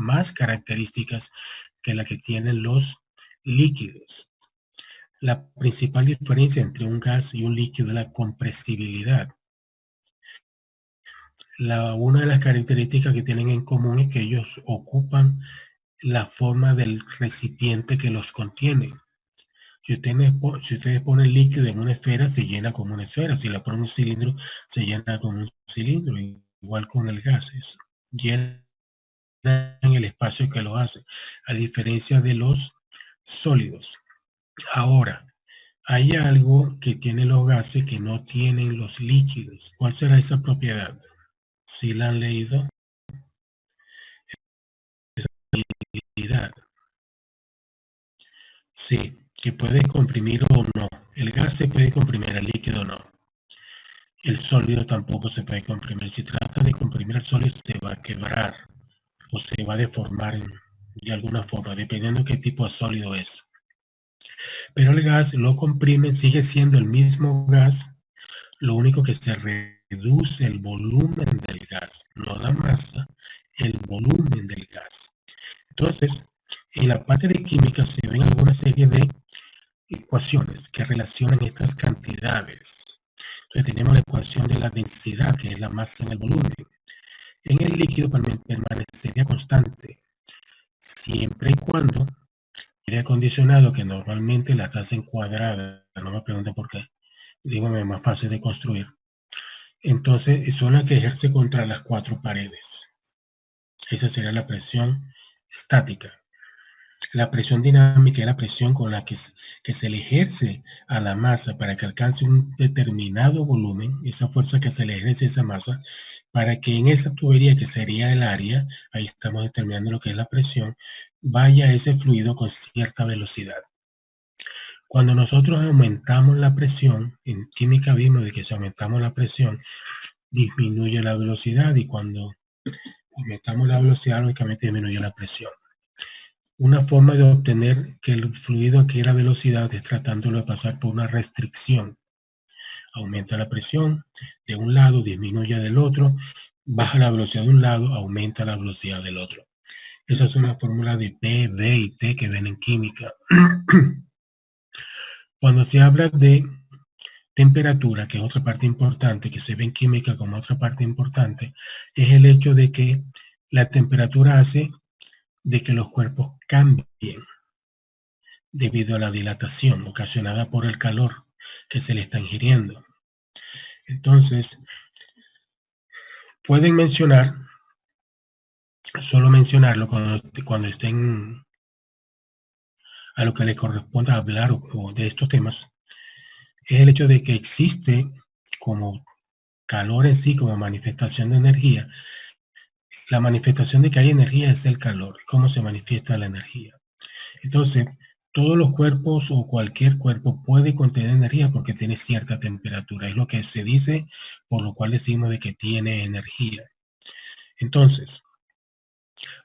más características que la que tienen los líquidos. La principal diferencia entre un gas y un líquido es la compresibilidad. Una de las características que tienen en común es que ellos ocupan la forma del recipiente que los contiene. Si ustedes ponen líquido en una esfera, se llena como una esfera. Si la ponen en un cilindro, se llena como un cilindro. Igual con el gas, llena en el espacio que lo hace, a diferencia de los sólidos. Ahora, hay algo que tienen los gases que no tienen los líquidos. ¿Cuál será esa propiedad? Si la han leído, esa propiedad. Sí, que puede comprimir o no. El gas se puede comprimir, el líquido no. El sólido tampoco se puede comprimir. Si trata de comprimir el sólido, se va a quebrar o se va a deformar de alguna forma, dependiendo qué tipo de sólido es. Pero el gas lo comprimen, sigue siendo el mismo gas, lo único que se reduce el volumen del gas, no la masa, el volumen del gas. Entonces, en la parte de química se ven alguna serie de ecuaciones que relacionan estas cantidades. Entonces tenemos la ecuación de la densidad, que es la masa en el volumen. En el líquido permanecería constante, siempre y cuando aire acondicionado, que normalmente las hacen cuadradas, no me pregunten por qué, dígame, más fácil de construir. Entonces son las que ejerce contra las cuatro paredes. Esa sería la presión estática. La presión dinámica es la presión con la que se le ejerce a la masa para que alcance un determinado volumen, esa fuerza que se le ejerce a esa masa, para que en esa tubería que sería el área, ahí estamos determinando lo que es la presión, vaya ese fluido con cierta velocidad. Cuando nosotros aumentamos la presión, en química vimos de que si aumentamos la presión, disminuye la velocidad, y cuando aumentamos la velocidad, lógicamente disminuye la presión. Una forma de obtener que el fluido adquiera velocidad es tratándolo de pasar por una restricción. Aumenta la presión de un lado, disminuye del otro, baja la velocidad de un lado, aumenta la velocidad del otro. Esa es una fórmula de P, D y T que ven en química. Cuando se habla de temperatura, que es otra parte importante, que se ve en química como otra parte importante, es el hecho de que la temperatura hace de que los cuerpos cambien debido a la dilatación ocasionada por el calor que se le está ingiriendo. Entonces, pueden mencionar, solo mencionarlo cuando estén a lo que le corresponda hablar o de estos temas, es el hecho de que existe como calor en sí, como manifestación de energía. La manifestación de que hay energía es el calor, cómo se manifiesta la energía. Entonces, todos los cuerpos o cualquier cuerpo puede contener energía porque tiene cierta temperatura. Es lo que se dice, por lo cual decimos de que tiene energía. Entonces,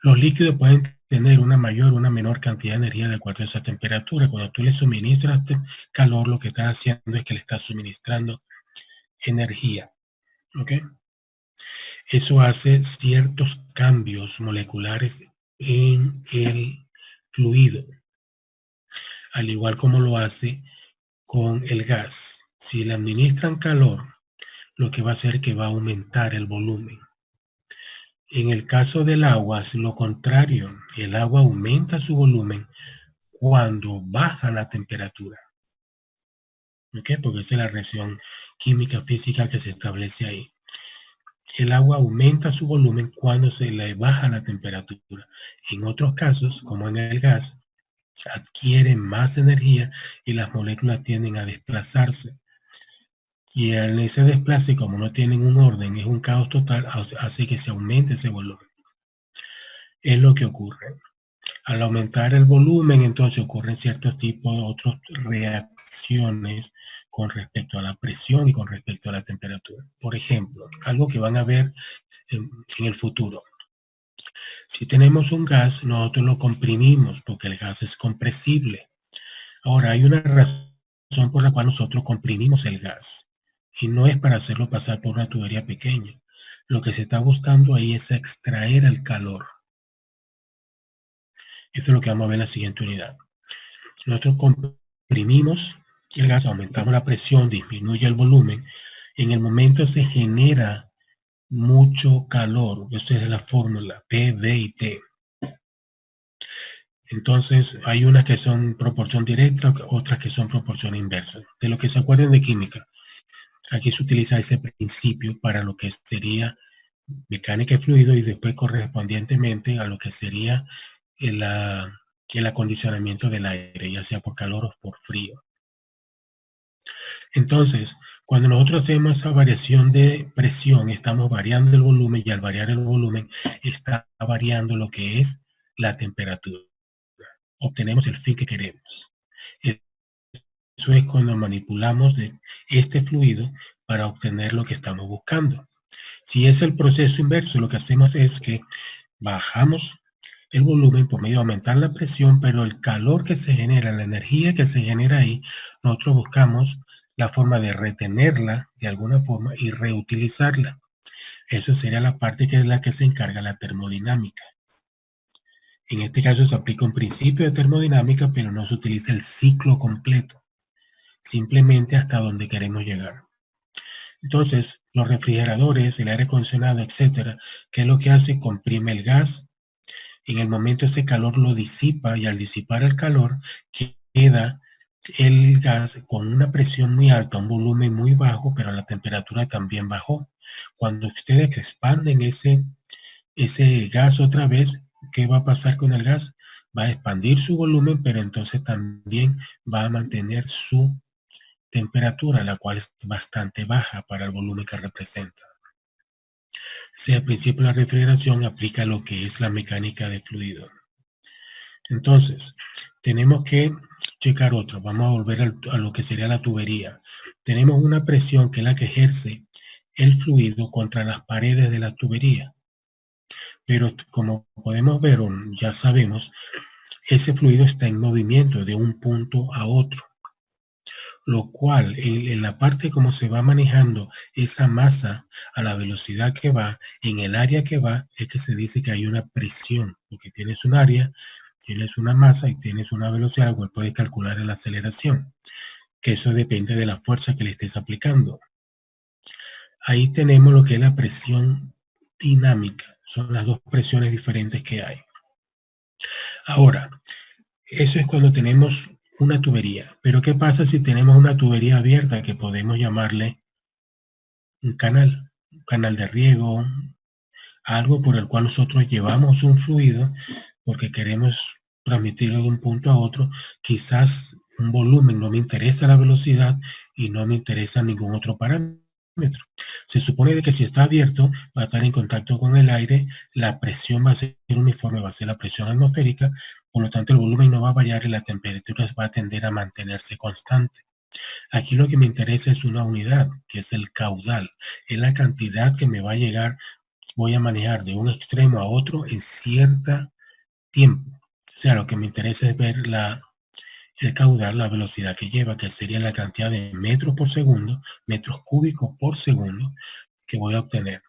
los líquidos pueden tener una mayor o una menor cantidad de energía de acuerdo a esa temperatura. Cuando tú le suministras calor, lo que estás haciendo es que le estás suministrando energía. ¿Ok? Eso hace ciertos cambios moleculares en el fluido, al igual como lo hace con el gas. Si le administran calor, lo que va a hacer es que va a aumentar el volumen. En el caso del agua es lo contrario. El agua aumenta su volumen cuando baja la temperatura. ¿Ok? Porque esa es la reacción química física que se establece ahí. El agua aumenta su volumen cuando se le baja la temperatura. En otros casos, como en el gas, adquiere más energía y las moléculas tienden a desplazarse. Y en ese desplace, como no tienen un orden, es un caos total, hace que se aumente ese volumen. Es lo que ocurre. Al aumentar el volumen, entonces ocurren ciertos tipos de otras reacciones con respecto a la presión y con respecto a la temperatura. Por ejemplo, algo que van a ver en el futuro. Si tenemos un gas, nosotros lo comprimimos porque el gas es compresible. Ahora, hay una razón por la cual nosotros comprimimos el gas y no es para hacerlo pasar por una tubería pequeña. Lo que se está buscando ahí es extraer el calor. Eso es lo que vamos a ver en la siguiente unidad. Nosotros comprimimos el gas, aumentamos la presión, disminuye el volumen. En el momento se genera mucho calor. Esa es la fórmula, P, D y T. Entonces, hay unas que son proporción directa, otras que son proporción inversa. De lo que se acuerden de química, aquí se utiliza ese principio para lo que sería mecánica de fluido y después correspondientemente a lo que sería el acondicionamiento del aire, ya sea por calor o por frío. Entonces, cuando nosotros hacemos esa variación de presión, estamos variando el volumen y al variar el volumen está variando lo que es la temperatura. Obtenemos el fin que queremos. Eso es cuando manipulamos de este fluido para obtener lo que estamos buscando. Si es el proceso inverso, lo que hacemos es que bajamos el volumen por medio de aumentar la presión, pero el calor que se genera, la energía que se genera ahí, nosotros buscamos la forma de retenerla de alguna forma y reutilizarla. Eso sería la parte que es la que se encarga la termodinámica. En este caso se aplica un principio de termodinámica, pero no se utiliza el ciclo completo, simplemente hasta donde queremos llegar. Entonces, los refrigeradores, el aire acondicionado, etcétera, ¿qué es lo que hace? Comprime el gas. En el momento ese calor lo disipa y al disipar el calor queda el gas con una presión muy alta, un volumen muy bajo, pero la temperatura también bajó. Cuando ustedes expanden ese gas otra vez, ¿qué va a pasar con el gas? Va a expandir su volumen, pero entonces también va a mantener su temperatura, la cual es bastante baja para el volumen que representa. Al principio de la refrigeración aplica lo que es la mecánica de fluido. Entonces, tenemos que checar otro. Vamos a volver a lo que sería la tubería. Tenemos una presión que es la que ejerce el fluido contra las paredes de la tubería. Pero como podemos ver o ya sabemos, ese fluido está en movimiento de un punto a otro. Lo cual, en la parte como se va manejando esa masa a la velocidad que va, en el área que va, es que se dice que hay una presión, porque tienes un área, tienes una masa y tienes una velocidad, la cual puedes calcular la aceleración, que eso depende de la fuerza que le estés aplicando. Ahí tenemos lo que es la presión dinámica, son las dos presiones diferentes que hay. Ahora, eso es cuando tenemos una tubería. Pero ¿qué pasa si tenemos una tubería abierta que podemos llamarle un canal de riego, algo por el cual nosotros llevamos un fluido porque queremos transmitirlo de un punto a otro? Quizás un volumen, no me interesa la velocidad y no me interesa ningún otro parámetro. Se supone de que si está abierto va a estar en contacto con el aire, la presión va a ser uniforme, va a ser la presión atmosférica, por lo tanto el volumen no va a variar y la temperatura va a tender a mantenerse constante. Aquí lo que me interesa es una unidad, que es el caudal, es la cantidad que me va a llegar, voy a manejar de un extremo a otro en cierto tiempo. O sea, lo que me interesa es ver el caudal, la velocidad que lleva, que sería la cantidad de metros por segundo, metros cúbicos por segundo, que voy a obtener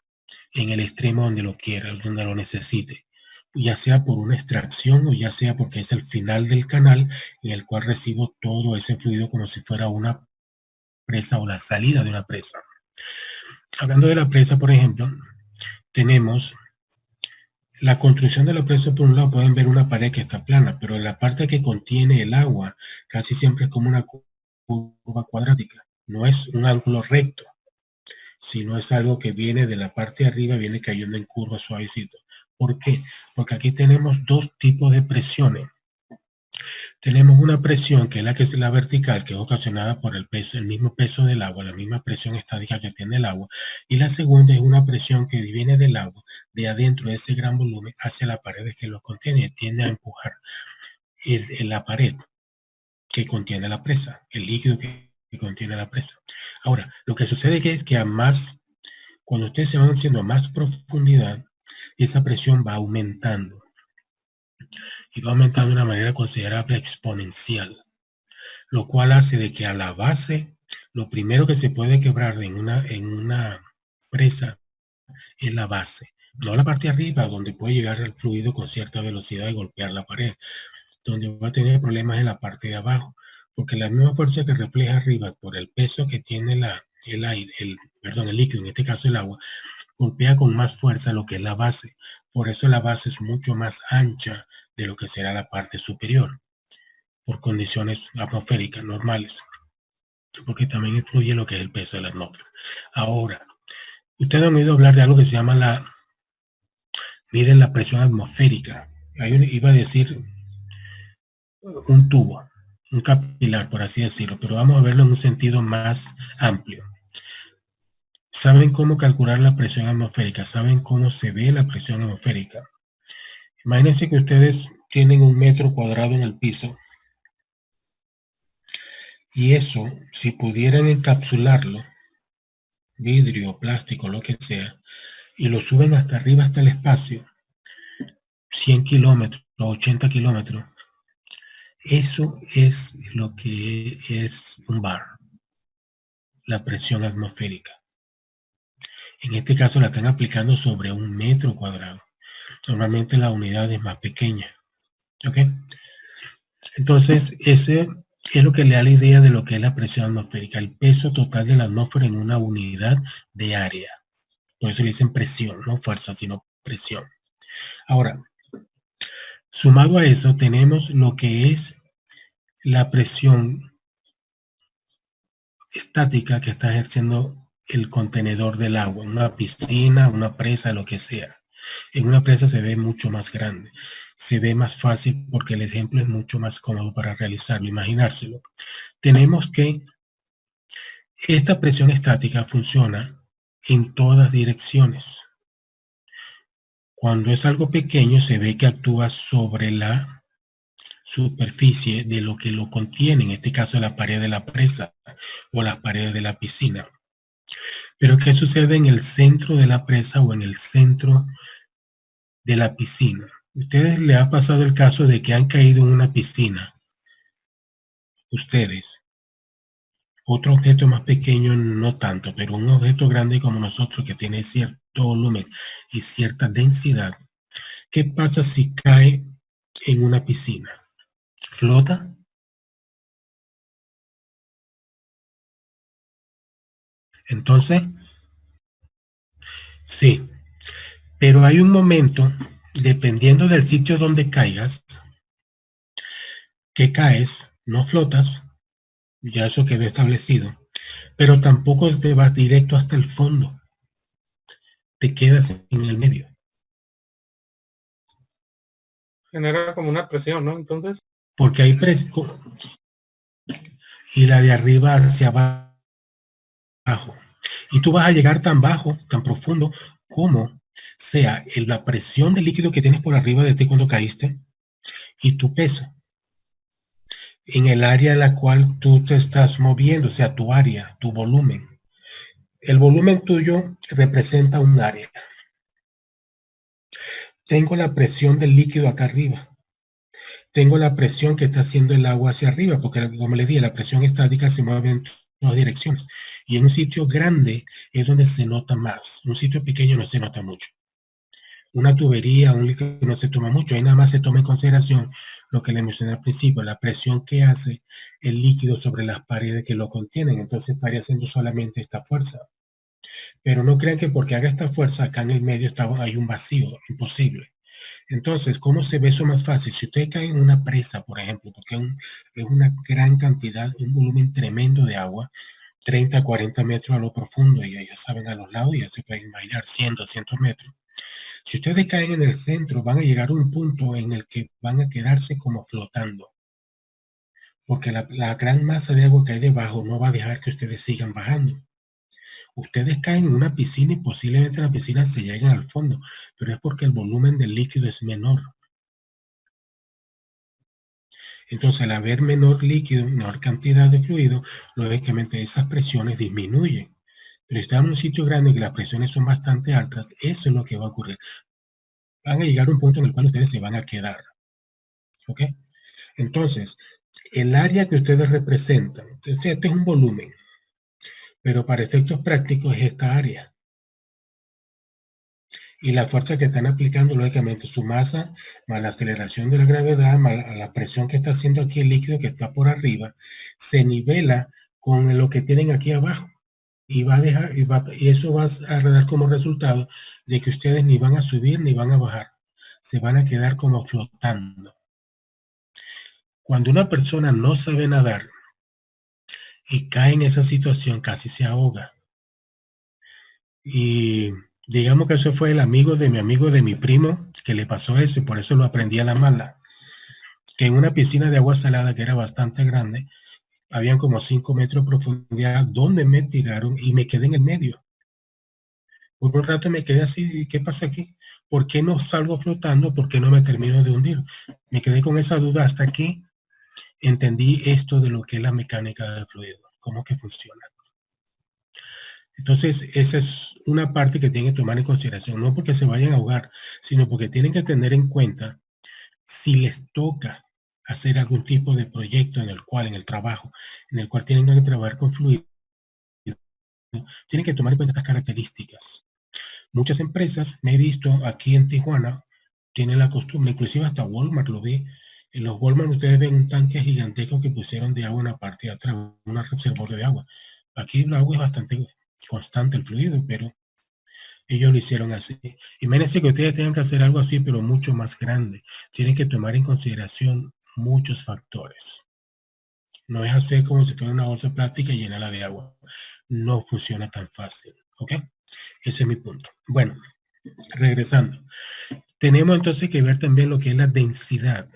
en el extremo donde lo quiera, donde lo necesite, ya sea por una extracción o ya sea porque es el final del canal en el cual recibo todo ese fluido como si fuera una presa o la salida de una presa. Hablando de la presa, por ejemplo, tenemos la construcción de la presa. Por un lado pueden ver una pared que está plana, pero la parte que contiene el agua casi siempre es como una curva cuadrática, no es un ángulo recto, sino es algo que viene de la parte de arriba, viene cayendo en curva suavecito. ¿Por qué? Porque aquí tenemos dos tipos de presiones. Tenemos una presión que es la vertical, que es ocasionada por el peso, el mismo peso del agua, la misma presión estática que tiene el agua. Y la segunda es una presión que viene del agua, de adentro de ese gran volumen, hacia la pared que lo contiene y tiende a empujar la pared que contiene la presa, el líquido que contiene la presa. Ahora, lo que sucede es que cuando ustedes se van haciendo a más profundidad, esa presión va aumentando. Y va aumentando de una manera considerable, exponencial, lo cual hace de que a la base, lo primero que se puede quebrar en una presa es la base, no la parte de arriba, donde puede llegar el fluido con cierta velocidad y golpear la pared, donde va a tener problemas en la parte de abajo, porque la misma fuerza que refleja arriba por el peso que tiene el aire, el líquido, en este caso el agua, golpea con más fuerza lo que es la base. Por eso la base es mucho más ancha de lo que será la parte superior, por condiciones atmosféricas normales, porque también influye lo que es el peso de la atmósfera. Ahora, ustedes han oído hablar de algo que se llama miden la presión atmosférica. Iba a decir un tubo, un capilar, por así decirlo, pero vamos a verlo en un sentido más amplio. ¿Saben cómo calcular la presión atmosférica? ¿Saben cómo se ve la presión atmosférica? Imagínense que ustedes tienen 1 metro cuadrado en el piso y eso, si pudieran encapsularlo, vidrio, plástico, lo que sea, y lo suben hasta arriba, hasta el espacio, 100 kilómetros, 80 kilómetros, eso es lo que es un bar, la presión atmosférica. En este caso la están aplicando sobre 1 metro cuadrado. Normalmente la unidad es más pequeña. ¿Ok? Entonces, ese es lo que le da la idea de lo que es la presión atmosférica, el peso total de la atmósfera en una unidad de área. Por eso le dicen presión, no fuerza, sino presión. Ahora, sumado a eso, tenemos lo que es la presión estática que está ejerciendo el contenedor del agua, una piscina, una presa, lo que sea. En una presa se ve mucho más grande, se ve más fácil porque el ejemplo es mucho más cómodo para realizarlo, imaginárselo. Tenemos que esta presión estática funciona en todas direcciones. Cuando es algo pequeño se ve que actúa sobre la superficie de lo que lo contiene, en este caso la pared de la presa o las paredes de la piscina. Pero ¿qué sucede en el centro de la presa o en el centro de la piscina? ¿Ustedes les ha pasado el caso de que han caído en una piscina? Ustedes. Otro objeto más pequeño no tanto, pero un objeto grande como nosotros que tiene cierto volumen y cierta densidad. ¿Qué pasa si cae en una piscina? ¿Flota? Entonces, sí, pero hay un momento, dependiendo del sitio donde caigas, que caes, no flotas, ya eso quedó establecido, pero tampoco te vas directo hasta el fondo, te quedas en el medio. Genera como una presión, ¿no? Entonces. Porque hay presión y la de arriba hacia abajo. Y tú vas a llegar tan bajo, tan profundo, como sea la presión del líquido que tienes por arriba de ti cuando caíste y tu peso en el área en la cual tú te estás moviendo, o sea, tu área, tu volumen. El volumen tuyo representa un área. Tengo la presión del líquido acá arriba. Tengo la presión que está haciendo el agua hacia arriba, porque como les dije, la presión estática se mueve en todas direcciones. Y en un sitio grande es donde se nota más. Un sitio pequeño no se nota mucho. Una tubería, un líquido no se toma mucho. Ahí nada más se toma en consideración lo que le mencioné al principio, la presión que hace el líquido sobre las paredes que lo contienen. Entonces estaría haciendo solamente esta fuerza. Pero no crean que porque haga esta fuerza, acá en el medio hay un vacío, imposible. Entonces, ¿cómo se ve eso más fácil? Si usted cae en una presa, por ejemplo, porque es una gran cantidad, un volumen tremendo de agua, 30, 40 metros a lo profundo, y ya saben, a los lados ya se pueden imaginar 100, 200 metros. Si ustedes caen en el centro, van a llegar a un punto en el que van a quedarse como flotando, porque la gran masa de agua que hay debajo no va a dejar que ustedes sigan bajando. Ustedes caen en una piscina y posiblemente la piscina se lleguen al fondo, pero es porque el volumen del líquido es menor. Entonces, al haber menor líquido, menor cantidad de fluido, lógicamente esas presiones disminuyen. Pero si están en un sitio grande y las presiones son bastante altas, eso es lo que va a ocurrir. Van a llegar a un punto en el cual ustedes se van a quedar. ¿Ok? Entonces, el área que ustedes representan, este es un volumen, pero para efectos prácticos es esta área. Y la fuerza que están aplicando, lógicamente, su masa, más la aceleración de la gravedad, más la presión que está haciendo aquí el líquido que está por arriba, se nivela con lo que tienen aquí abajo. Y va a dejar, y eso va a dar como resultado de que ustedes ni van a subir ni van a bajar. Se van a quedar como flotando. Cuando una persona no sabe nadar y cae en esa situación, casi se ahoga. Y digamos que eso fue el amigo de mi primo, que le pasó eso, y por eso lo aprendí a la mala. Que en una piscina de agua salada, que era bastante grande, habían como 5 metros de profundidad, donde me tiraron y me quedé en el medio. Por un rato me quedé así, ¿qué pasa aquí? ¿Por qué no salgo flotando? ¿Por qué no me termino de hundir? Me quedé con esa duda hasta que entendí esto de lo que es la mecánica del fluido, cómo que funciona. Entonces, esa es una parte que tienen que tomar en consideración, no porque se vayan a ahogar, sino porque tienen que tener en cuenta si les toca hacer algún tipo de proyecto en el trabajo, en el cual tienen que trabajar con fluido, tienen que tomar en cuenta estas características. Muchas empresas, me he visto aquí en Tijuana, tienen la costumbre, inclusive hasta Walmart lo vi. En los Walmart ustedes ven un tanque gigantesco que pusieron de agua en la parte de atrás, un reservorio de agua. Aquí el agua es bastante constante, el fluido, pero ellos lo hicieron así. Imagínense que ustedes tengan que hacer algo así, pero mucho más grande. Tienen que tomar en consideración muchos factores. No es hacer como si fuera una bolsa plástica y llenarla de agua. No funciona tan fácil. ¿Ok? Ese es mi punto. Bueno, regresando. Tenemos entonces que ver también lo que es la densidad.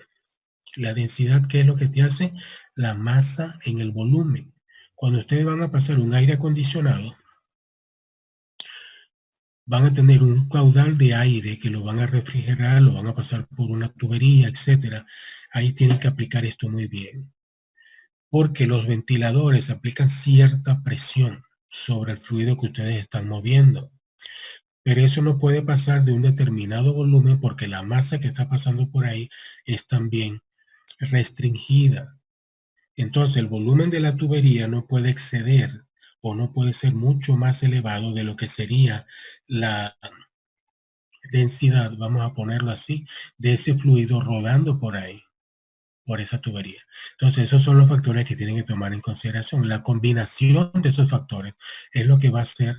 La densidad, ¿qué es lo que te hace? La masa en el volumen. Cuando ustedes van a pasar un aire acondicionado, van a tener un caudal de aire que lo van a refrigerar, lo van a pasar por una tubería, etcétera. Ahí tienen que aplicar esto muy bien. Porque los ventiladores aplican cierta presión sobre el fluido que ustedes están moviendo. Pero eso no puede pasar de un determinado volumen porque la masa que está pasando por ahí es también restringida. Entonces el volumen de la tubería no puede exceder o no puede ser mucho más elevado de lo que sería la densidad, vamos a ponerlo así, de ese fluido rodando por ahí, por esa tubería. Entonces esos son los factores que tienen que tomar en consideración. La combinación de esos factores es lo que va a hacer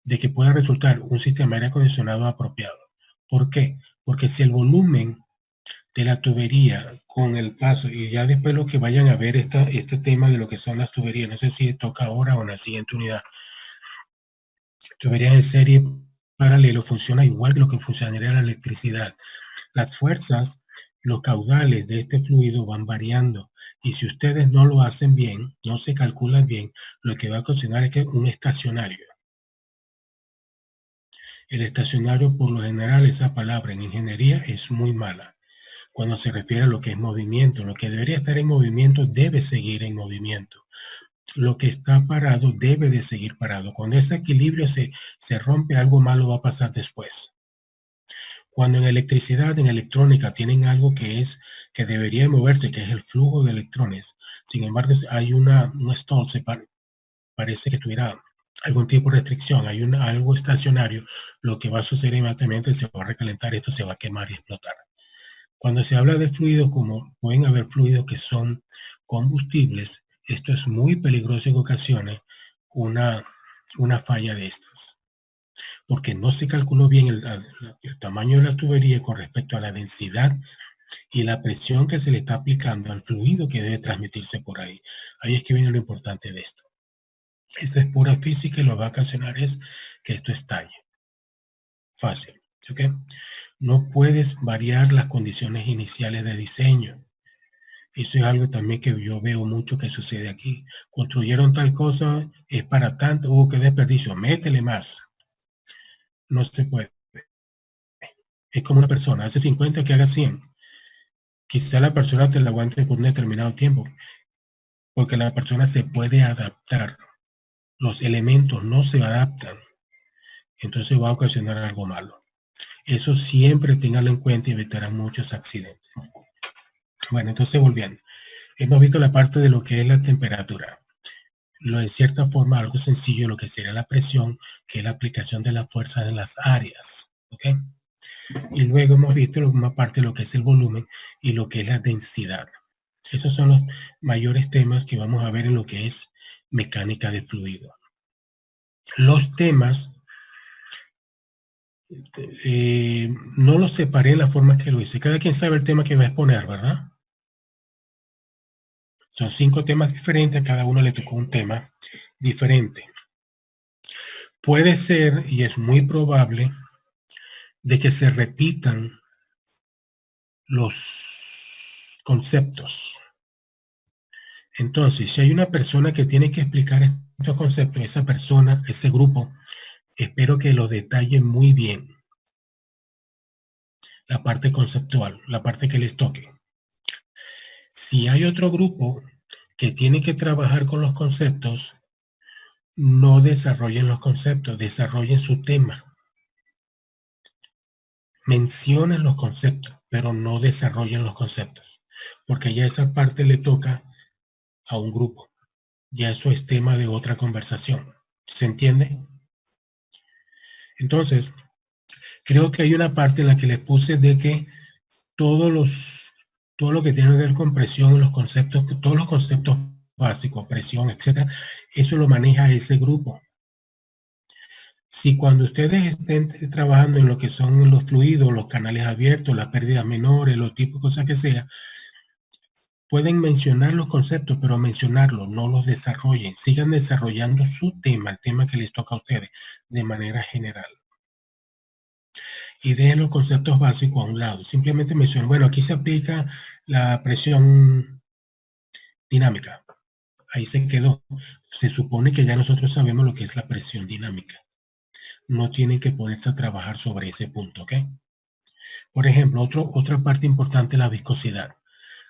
de que pueda resultar un sistema de aire acondicionado apropiado. ¿Por qué? Porque si el volumen de la tubería con el paso, y ya después lo que vayan a ver este tema de lo que son las tuberías, no sé si toca ahora o en la siguiente unidad, tuberías en serie paralelo funciona igual que lo que funcionaría la electricidad. Las fuerzas, los caudales de este fluido van variando, y si ustedes no lo hacen bien, no se calculan bien, lo que va a ocasionar es que un estacionario. El estacionario, por lo general, esa palabra en ingeniería es muy mala cuando se refiere a lo que es movimiento. Lo que debería estar en movimiento debe seguir en movimiento. Lo que está parado debe de seguir parado. Cuando ese equilibrio se rompe, algo malo va a pasar después. Cuando en electricidad, en electrónica, tienen algo que debería moverse, que es el flujo de electrones. Sin embargo, hay un stall, parece que tuviera algún tipo de restricción, hay algo estacionario, lo que va a suceder inmediatamente se va a recalentar, esto se va a quemar y explotar. Cuando se habla de fluidos, como pueden haber fluidos que son combustibles, esto es muy peligroso en ocasiones, una falla de estas, porque no se calculó bien el tamaño de la tubería con respecto a la densidad y la presión que se le está aplicando al fluido que debe transmitirse por ahí. Ahí es que viene lo importante de esto. Esto es pura física y lo que va a ocasionar es que esto estalle. Fácil, ¿ok? No puedes variar las condiciones iniciales de diseño. Eso es algo también que yo veo mucho que sucede aquí. Construyeron tal cosa, es para tanto, qué desperdicio, métele más. No se puede. Es como una persona, hace 50 que haga 100. Quizá la persona te la aguante por un determinado tiempo, porque la persona se puede adaptar. Los elementos no se adaptan. Entonces va a ocasionar algo malo. Eso siempre téngalo en cuenta y evitará muchos accidentes. Bueno, entonces volviendo. Hemos visto la parte de lo que es la temperatura. En cierta forma, algo sencillo, lo que sería la presión, que es la aplicación de la fuerza en las áreas. ¿ok? Y luego hemos visto una parte de lo que es el volumen y lo que es la densidad. Esos son los mayores temas que vamos a ver en lo que es mecánica de fluido. Los temas, no los separé en la forma que lo hice. Cada quien sabe el tema que va a exponer, ¿verdad? Son 5 temas diferentes, a cada uno le tocó un tema diferente. Puede ser, y es muy probable, de que se repitan los conceptos. Entonces, si hay una persona que tiene que explicar estos conceptos, esa persona, ese grupo, espero que lo detalle muy bien. La parte conceptual, la parte que les toque. Si hay otro grupo que tiene que trabajar con los conceptos, no desarrollen los conceptos, desarrollen su tema. Mencionen los conceptos, pero no desarrollen los conceptos, porque ya esa parte le toca a un grupo. Ya eso es tema de otra conversación. ¿Se entiende? Entonces, creo que hay una parte en la que les puse de que todo lo que tiene que ver con presión, los conceptos, todos los conceptos básicos, presión, etcétera, eso lo maneja ese grupo. Si cuando ustedes estén trabajando en lo que son los fluidos, los canales abiertos, las pérdidas menores, los tipos de cosas que sea, pueden mencionar los conceptos, pero mencionarlos, no los desarrollen. Sigan desarrollando su tema, el tema que les toca a ustedes, de manera general. Y dejen los conceptos básicos a un lado. Simplemente mencionen, bueno, aquí se aplica la presión dinámica. Ahí se quedó. Se supone que ya nosotros sabemos lo que es la presión dinámica. No tienen que ponerse a trabajar sobre ese punto, ¿ok? Por ejemplo, otra parte importante es la viscosidad.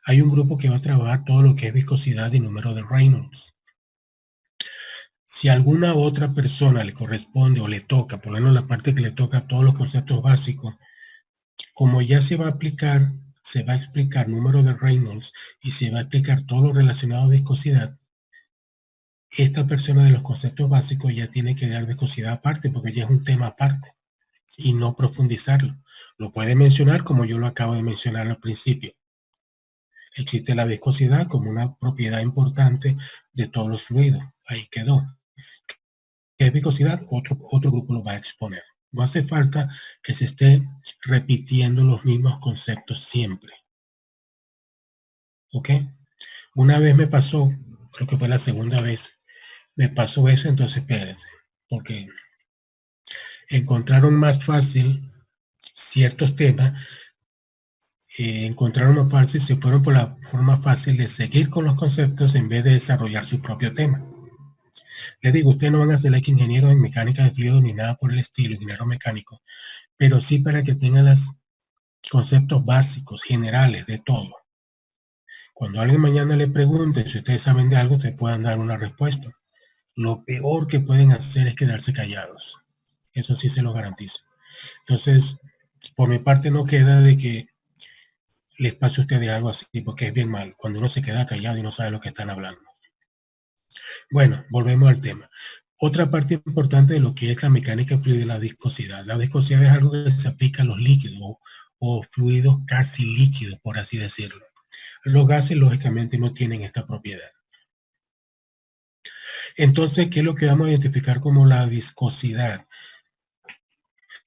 Hay un grupo que va a trabajar todo lo que es viscosidad y número de Reynolds. Si a alguna otra persona le corresponde o le toca, por lo menos la parte que le toca a todos los conceptos básicos, como ya se va a aplicar, se va a explicar número de Reynolds y se va a explicar todo lo relacionado a viscosidad, esta persona de los conceptos básicos ya tiene que dar viscosidad aparte porque ya es un tema aparte y no profundizarlo. Lo puede mencionar como yo lo acabo de mencionar al principio. Existe la viscosidad como una propiedad importante de todos los fluidos. Ahí quedó. ¿Qué es viscosidad? Otro grupo lo va a exponer. No hace falta que se esté repitiendo los mismos conceptos siempre. ¿Ok? Una vez me pasó, creo que fue la segunda vez, me pasó eso, entonces espérense, porque encontraron más fácil ciertos temas, encontraron más fácil, se fueron por la forma fácil de seguir con los conceptos en vez de desarrollar su propio tema. Les digo, ustedes no van a ser like ingenieros en mecánica de fluidos ni nada por el estilo, ingeniero mecánico, pero sí para que tengan los conceptos básicos, generales, de todo. Cuando alguien mañana le pregunte si ustedes saben de algo, te puedan dar una respuesta. Lo peor que pueden hacer es quedarse callados. Eso sí se lo garantizo. Entonces, por mi parte no queda de que les pase a ustedes algo así, porque es bien mal, cuando uno se queda callado y no sabe lo que están hablando. Bueno, volvemos al tema. Otra parte importante de lo que es la mecánica fluida es la viscosidad. La viscosidad es algo que se aplica a los líquidos o fluidos casi líquidos, por así decirlo. Los gases, lógicamente, no tienen esta propiedad. Entonces, ¿qué es lo que vamos a identificar como la viscosidad?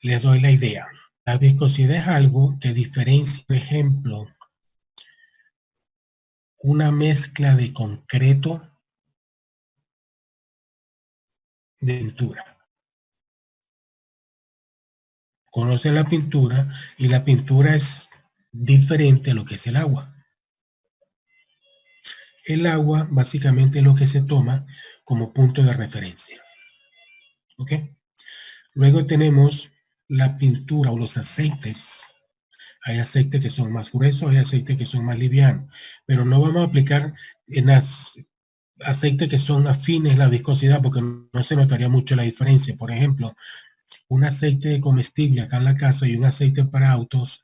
Les doy la idea. La viscosidad es algo que diferencia, por ejemplo, una mezcla de concreto de pintura. Conocen la pintura y la pintura es diferente a lo que es el agua. El agua básicamente es lo que se toma como punto de referencia. ¿Ok? Luego tenemos la pintura o los aceites. Hay aceites que son más gruesos, hay aceites que son más livianos, pero no vamos a aplicar en las aceites que son afines la viscosidad porque no se notaría mucho la diferencia. Por ejemplo, un aceite comestible acá en la casa y un aceite para autos,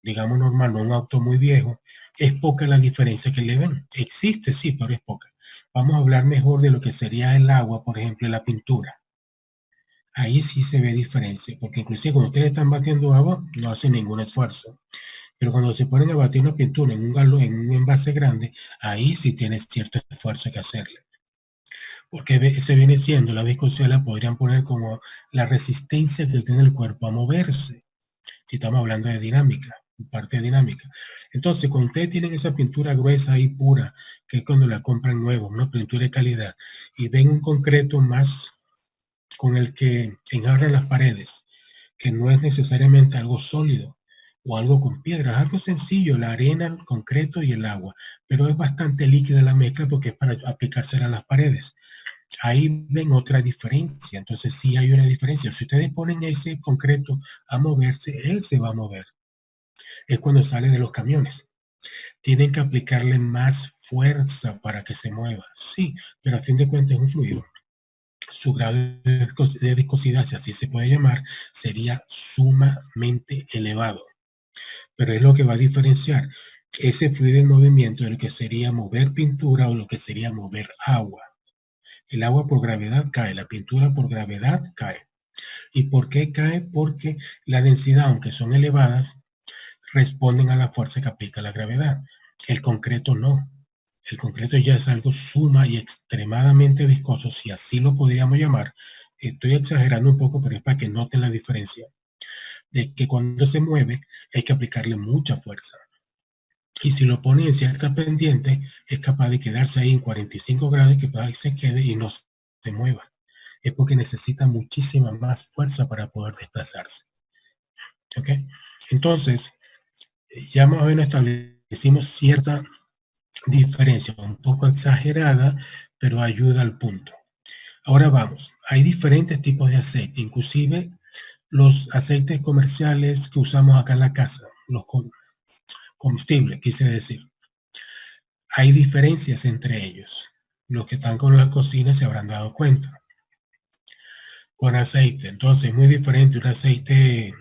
digamos normal, no un auto muy viejo, es poca la diferencia que le ven. Existe, sí, pero es poca. Vamos a hablar mejor de lo que sería el agua, por ejemplo, y la pintura. ahí sí se ve diferencia, porque inclusive cuando ustedes están batiendo agua, no hacen ningún esfuerzo. Pero cuando se ponen a batir una pintura en un galón, en un envase grande, ahí sí tienes cierto esfuerzo que hacerle. Porque se viene siendo, la viscosidad la podrían poner como la resistencia que tiene el cuerpo a moverse. Si estamos hablando de dinámica, parte dinámica. Entonces, cuando ustedes tienen esa pintura gruesa y pura, que es cuando la compran nueva, una pintura de calidad, y ven un concreto más con el que enjarran las paredes, que no es necesariamente algo sólido o algo con piedras, algo sencillo, la arena, el concreto y el agua, pero es bastante líquida la mezcla porque es para aplicársela a las paredes. Ahí ven otra diferencia, entonces sí hay una diferencia. Si ustedes ponen ese concreto a moverse, él se va a mover. Es cuando sale de los camiones. Tienen que aplicarle más fuerza para que se mueva. Sí, pero a fin de cuentas es un fluido. Su grado de viscosidad, si así se puede llamar, sería sumamente elevado. Pero es lo que va a diferenciar ese fluido en movimiento de lo que sería mover pintura o lo que sería mover agua. El agua por gravedad cae, la pintura por gravedad cae. ¿Y por qué cae? Porque la densidad, aunque son elevadas, responden a la fuerza que aplica la gravedad. El concreto no. El concreto ya es algo suma y extremadamente viscoso, si así lo podríamos llamar. Estoy exagerando un poco, pero es para que noten la diferencia. De que cuando se mueve hay que aplicarle mucha fuerza. Y si lo pone en cierta pendiente, es capaz de quedarse ahí en 45 grados y que ahí se quede y no se mueva. Es porque necesita muchísima más fuerza para poder desplazarse. ¿Ok? Entonces, ya más o menos establecimos cierta diferencia, un poco exagerada, pero ayuda al punto. Ahora vamos, hay diferentes tipos de aceite, inclusive los aceites comerciales que usamos acá en la casa, los comestibles, quise decir. Hay diferencias entre ellos. Los que están con la cocina se habrán dado cuenta. Con aceite, entonces es muy diferente un aceite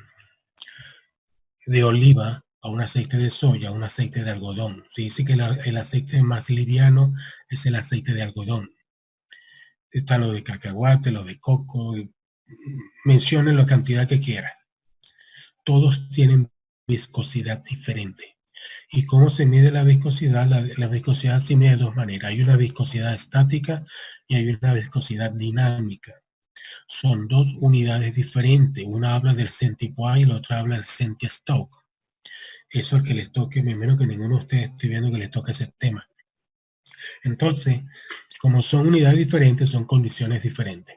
de oliva a un aceite de soya, a un aceite de algodón. Se dice que el aceite más liviano es el aceite de algodón. Está lo de cacahuate, lo de coco, mencionen la cantidad que quieran. Todos tienen viscosidad diferente. ¿Y cómo se mide la viscosidad? La viscosidad se mide de dos maneras. Hay una viscosidad estática y hay una viscosidad dinámica. Son dos unidades diferentes. Una habla del centipoise y la otra habla del centistoke. Eso es el que les toque, me menos que ninguno de ustedes estoy viendo que les toque ese tema. Entonces, como son unidades diferentes, son condiciones diferentes.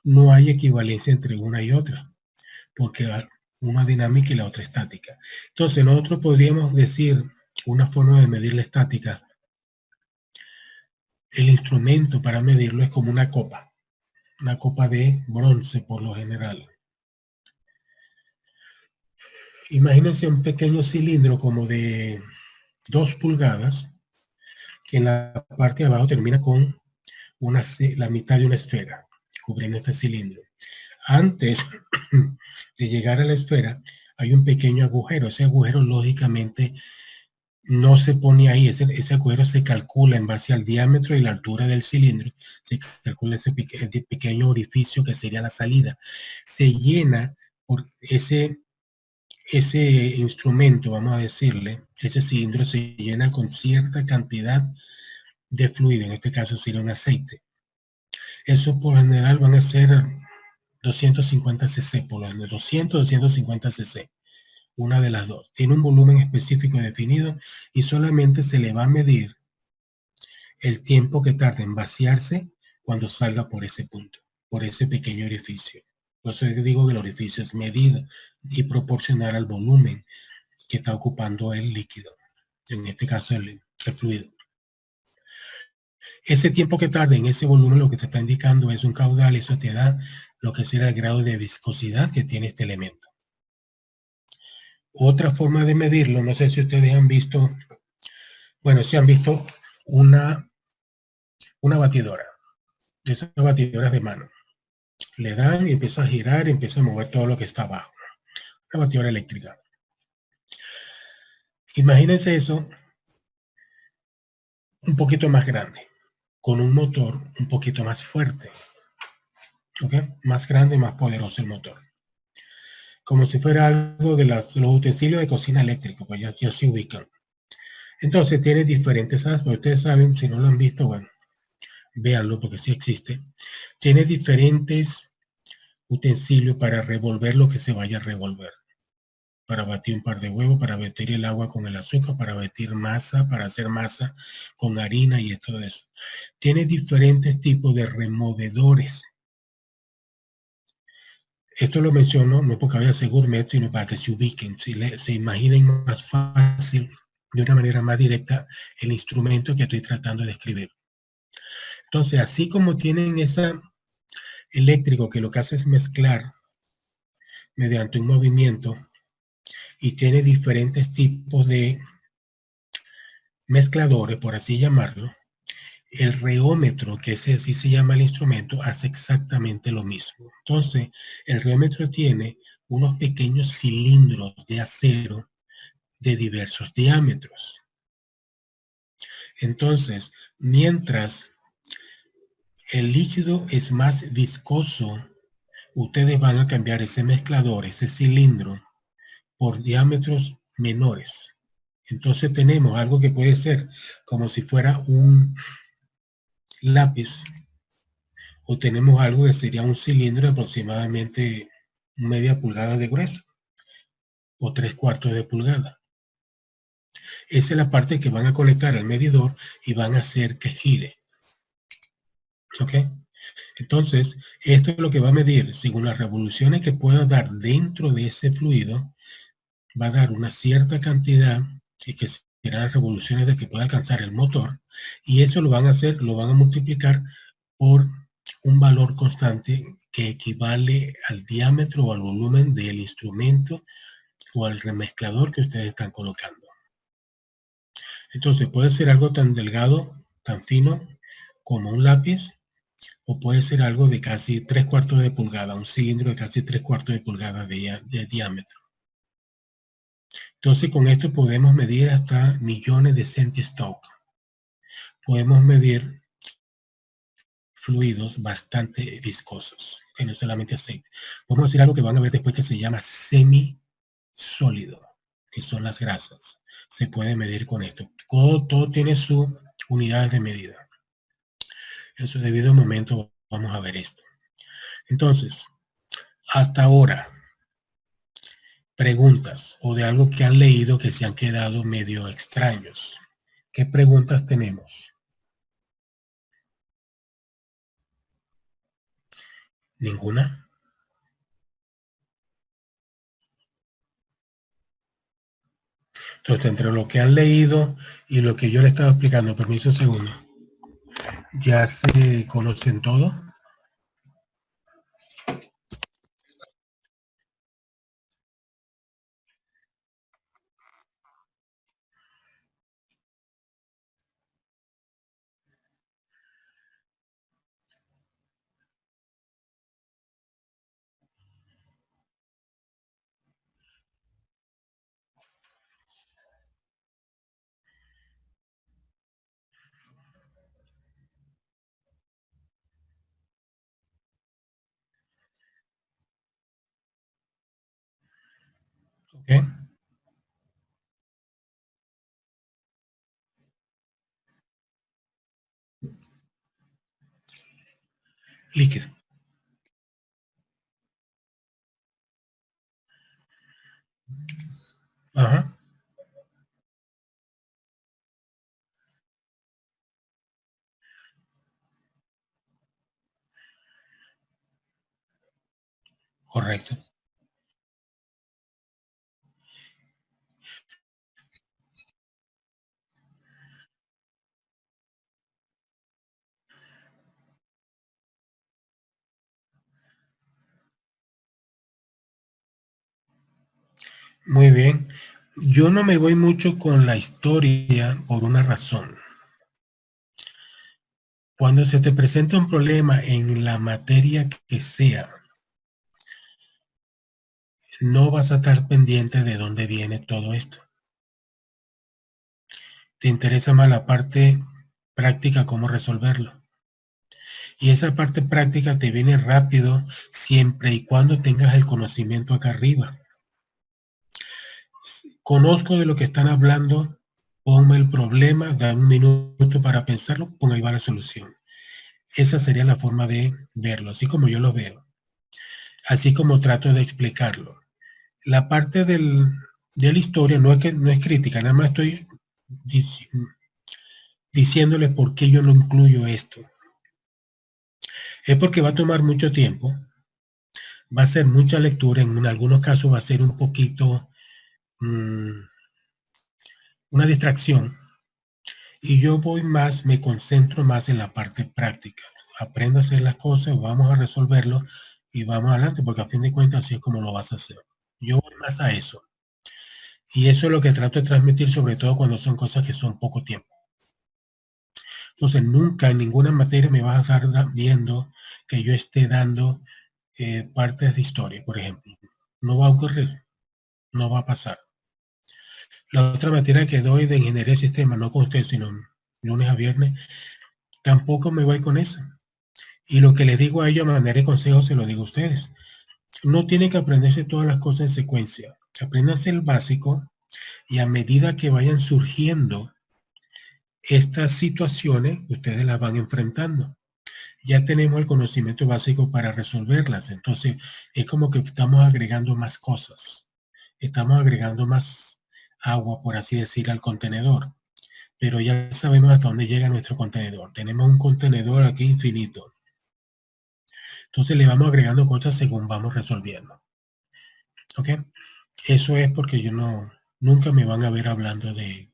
No hay equivalencia entre una y otra, porque una dinámica y la otra estática. Entonces, nosotros podríamos decir una forma de medir la estática. El instrumento para medirlo es como una copa de bronce por lo general. Imagínense un pequeño cilindro como de 2 pulgadas, que en la parte de abajo termina con la mitad de una esfera, cubriendo este cilindro. Antes de llegar a la esfera, hay un pequeño agujero. Ese agujero, lógicamente, no se pone ahí. Ese agujero se calcula en base al diámetro y la altura del cilindro. Se calcula ese pequeño orificio que sería la salida. Se llena por ese instrumento, vamos a decirle, ese cilindro se llena con cierta cantidad de fluido. En este caso sería un aceite. Eso por lo general van a ser 250 cc, por lo general 250 cc. Una de las dos. Tiene un volumen específico definido y solamente se le va a medir el tiempo que tarda en vaciarse cuando salga por ese punto, por ese pequeño orificio. Por eso digo que el orificio es medido y proporcional al volumen que está ocupando el líquido, en este caso el fluido. Ese tiempo que tarda en ese volumen lo que te está indicando es un caudal, eso te da lo que será el grado de viscosidad que tiene este elemento. Otra forma de medirlo, no sé si ustedes han visto, bueno, si han visto una batidora, de esas batidoras de mano. Le dan y empieza a girar y empieza a mover todo lo que está abajo. Una batidora eléctrica. Imagínense eso un poquito más grande, con un motor un poquito más fuerte. ¿ok? Más grande, más poderoso el motor. Como si fuera algo de los utensilios de cocina eléctrico, pues ya se ubican. Entonces tiene diferentes aspectos. Ustedes saben, si no lo han visto, bueno, véanlo porque sí existe. Tiene diferentes utensilios para revolver lo que se vaya a revolver. Para batir un par de huevos, para batir el agua con el azúcar, para batir masa, para hacer masa con harina y todo eso. Tiene diferentes tipos de removedores. Esto lo menciono no porque vaya a ser gourmet, sino para que se ubiquen, se imaginen más fácil, de una manera más directa, el instrumento que estoy tratando de describir. Entonces, así como tienen ese eléctrico que lo que hace es mezclar mediante un movimiento y tiene diferentes tipos de mezcladores, por así llamarlo, el reómetro, que ese así se llama el instrumento, hace exactamente lo mismo. Entonces, el reómetro tiene unos pequeños cilindros de acero de diversos diámetros. Entonces, mientras el líquido es más viscoso, ustedes van a cambiar ese mezclador, ese cilindro, por diámetros menores. Entonces tenemos algo que puede ser como si fuera un lápiz, o tenemos algo que sería un cilindro de aproximadamente media pulgada de grueso o 3/4 de pulgada. Esa es la parte que van a conectar al medidor y van a hacer que gire. ¿Ok? Entonces, esto es lo que va a medir, según las revoluciones que pueda dar dentro de ese fluido, va a dar una cierta cantidad, y que serán revoluciones de que pueda alcanzar el motor, y eso lo van a hacer, lo van a multiplicar por un valor constante que equivale al diámetro o al volumen del instrumento o al remezclador que ustedes están colocando. Entonces puede ser algo tan delgado, tan fino como un lápiz, o puede ser algo de casi 3/4 de pulgada, un cilindro de casi 3/4 de pulgada de diámetro. Entonces con esto podemos medir hasta millones de centistoke. Podemos medir fluidos bastante viscosos, que no solamente aceite. Podemos decir algo que van a ver después que se llama semisólido, que son las grasas. Se puede medir con esto. Todo tiene su unidad de medida. En su debido momento vamos a ver esto. Entonces, hasta ahora, preguntas o de algo que han leído que se han quedado medio extraños. ¿Qué preguntas tenemos? ¿Ninguna? Entonces, entre lo que han leído y lo que yo le estaba explicando, permiso un segundo, ¿ya se conocen todo? ¿Ok? Líquido. Ajá. Correcto. Muy bien. Yo no me voy mucho con la historia por una razón. Cuando se te presenta un problema en la materia que sea, no vas a estar pendiente de dónde viene todo esto. Te interesa más la parte práctica, cómo resolverlo. Y esa parte práctica te viene rápido siempre y cuando tengas el conocimiento acá arriba. Conozco de lo que están hablando, ponme el problema, da un minuto para pensarlo, ahí va la solución. Esa sería la forma de verlo, así como yo lo veo. Así como trato de explicarlo. La parte de la historia no es crítica, nada más estoy diciéndole por qué yo no incluyo esto. Es porque va a tomar mucho tiempo, va a ser mucha lectura, en algunos casos va a ser un poquito una distracción, y yo me concentro más en la parte práctica. Aprendo a hacer las cosas, vamos a resolverlo y vamos adelante, porque a fin de cuentas así es como lo vas a hacer. Yo voy más a eso. Y eso es lo que trato de transmitir, sobre todo cuando son cosas que son poco tiempo. Entonces, nunca en ninguna materia me vas a estar viendo que yo esté dando partes de historia, por ejemplo. No va a ocurrir, no va a pasar. La otra materia que doy de ingeniería de sistemas, no con ustedes, sino lunes a viernes, tampoco me voy con eso. Y lo que les digo a ellos a manera de consejo se lo digo a ustedes. No tienen que aprenderse todas las cosas en secuencia. Apréndanse el básico y a medida que vayan surgiendo estas situaciones, ustedes las van enfrentando. Ya tenemos el conocimiento básico para resolverlas. Entonces, es como que estamos agregando más cosas. Estamos agregando más agua, por así decir, al contenedor. Pero ya sabemos hasta dónde llega nuestro contenedor. Tenemos un contenedor aquí infinito. Entonces le vamos agregando cosas según vamos resolviendo. ¿Ok? Eso es porque nunca me van a ver hablando de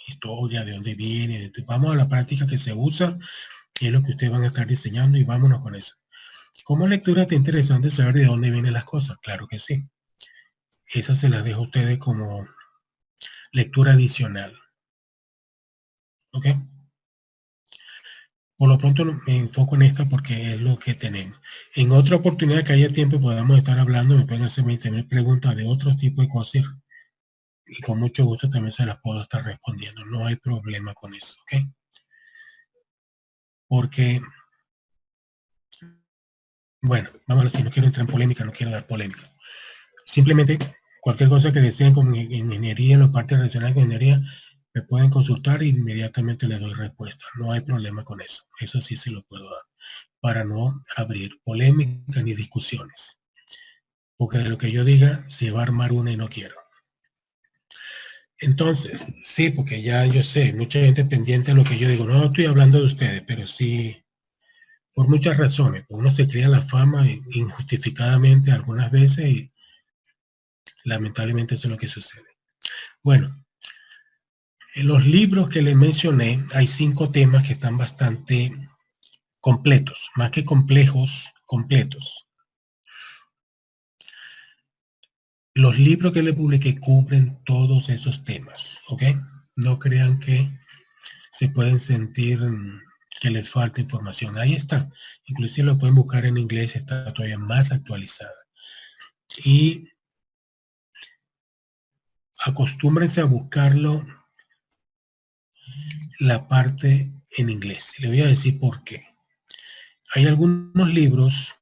historia, de dónde viene. Vamos a la práctica que se usa, que es lo que ustedes van a estar diseñando, y vámonos con eso. Como lectura te interesante saber de dónde vienen las cosas, claro que sí. Esa se las dejo a ustedes como lectura adicional. ¿Ok? Por lo pronto me enfoco en esta porque es lo que tenemos. En otra oportunidad que haya tiempo podamos estar hablando, me pueden hacer 20.000 preguntas de otro tipo de cosas y con mucho gusto también se las puedo estar respondiendo. No hay problema con eso, ¿ok? Porque, bueno, vamos a ver, si no quiero entrar en polémica, no quiero dar polémica. Simplemente, cualquier cosa que deseen con ingeniería, en la parte relacionada con ingeniería, me pueden consultar e inmediatamente les doy respuesta. No hay problema con eso. Eso sí se lo puedo dar. Para no abrir polémica ni discusiones. Porque de lo que yo diga, se va a armar una y no quiero. Entonces, sí, porque ya yo sé, mucha gente pendiente de lo que yo digo. No estoy hablando de ustedes, pero sí, por muchas razones. Uno se crea la fama injustificadamente algunas veces y lamentablemente eso es lo que sucede. Bueno, en los libros que les mencioné hay 5 temas que están bastante completos, más que complejos, completos. Los libros que le publiqué cubren todos esos temas, ¿ok? No crean que se pueden sentir que les falta información. Ahí está. Inclusive lo pueden buscar en inglés, está todavía más actualizada. Y acostúmbrense a buscarlo la parte en inglés. Le voy a decir por qué. Hay algunos libros,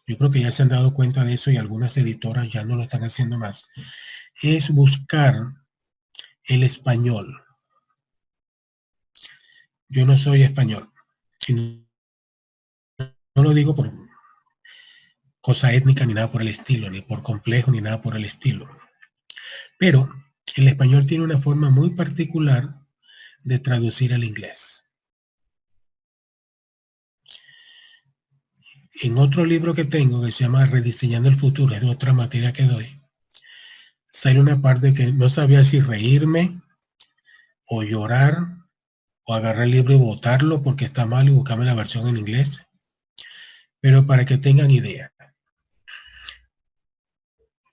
yo creo que ya se han dado cuenta de eso y algunas editoras ya no lo están haciendo más. Es buscar el español. Yo no soy español. No lo digo por cosa étnica ni nada por el estilo, ni por complejo ni nada por el estilo. Pero el español tiene una forma muy particular de traducir al inglés. En otro libro que tengo que se llama Rediseñando el Futuro, es de otra materia que doy, sale una parte que no sabía si reírme o llorar o agarrar el libro y botarlo porque está mal y buscarme la versión en inglés. Pero para que tengan idea,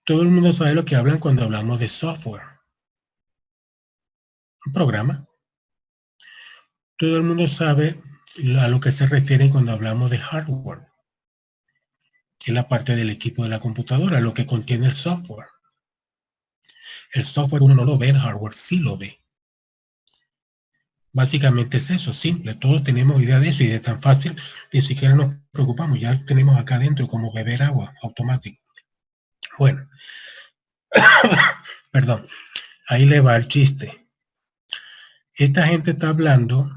todo el mundo sabe lo que hablan cuando hablamos de software. Un programa. Todo el mundo sabe a lo que se refiere cuando hablamos de hardware, que es la parte del equipo de la computadora, lo que contiene el software. El software uno no lo ve, el hardware sí lo ve. Básicamente es eso, simple. Todos tenemos idea de eso y de tan fácil, ni siquiera nos preocupamos. Ya tenemos acá adentro como beber agua automático. Bueno, perdón, ahí le va el chiste. Esta gente está hablando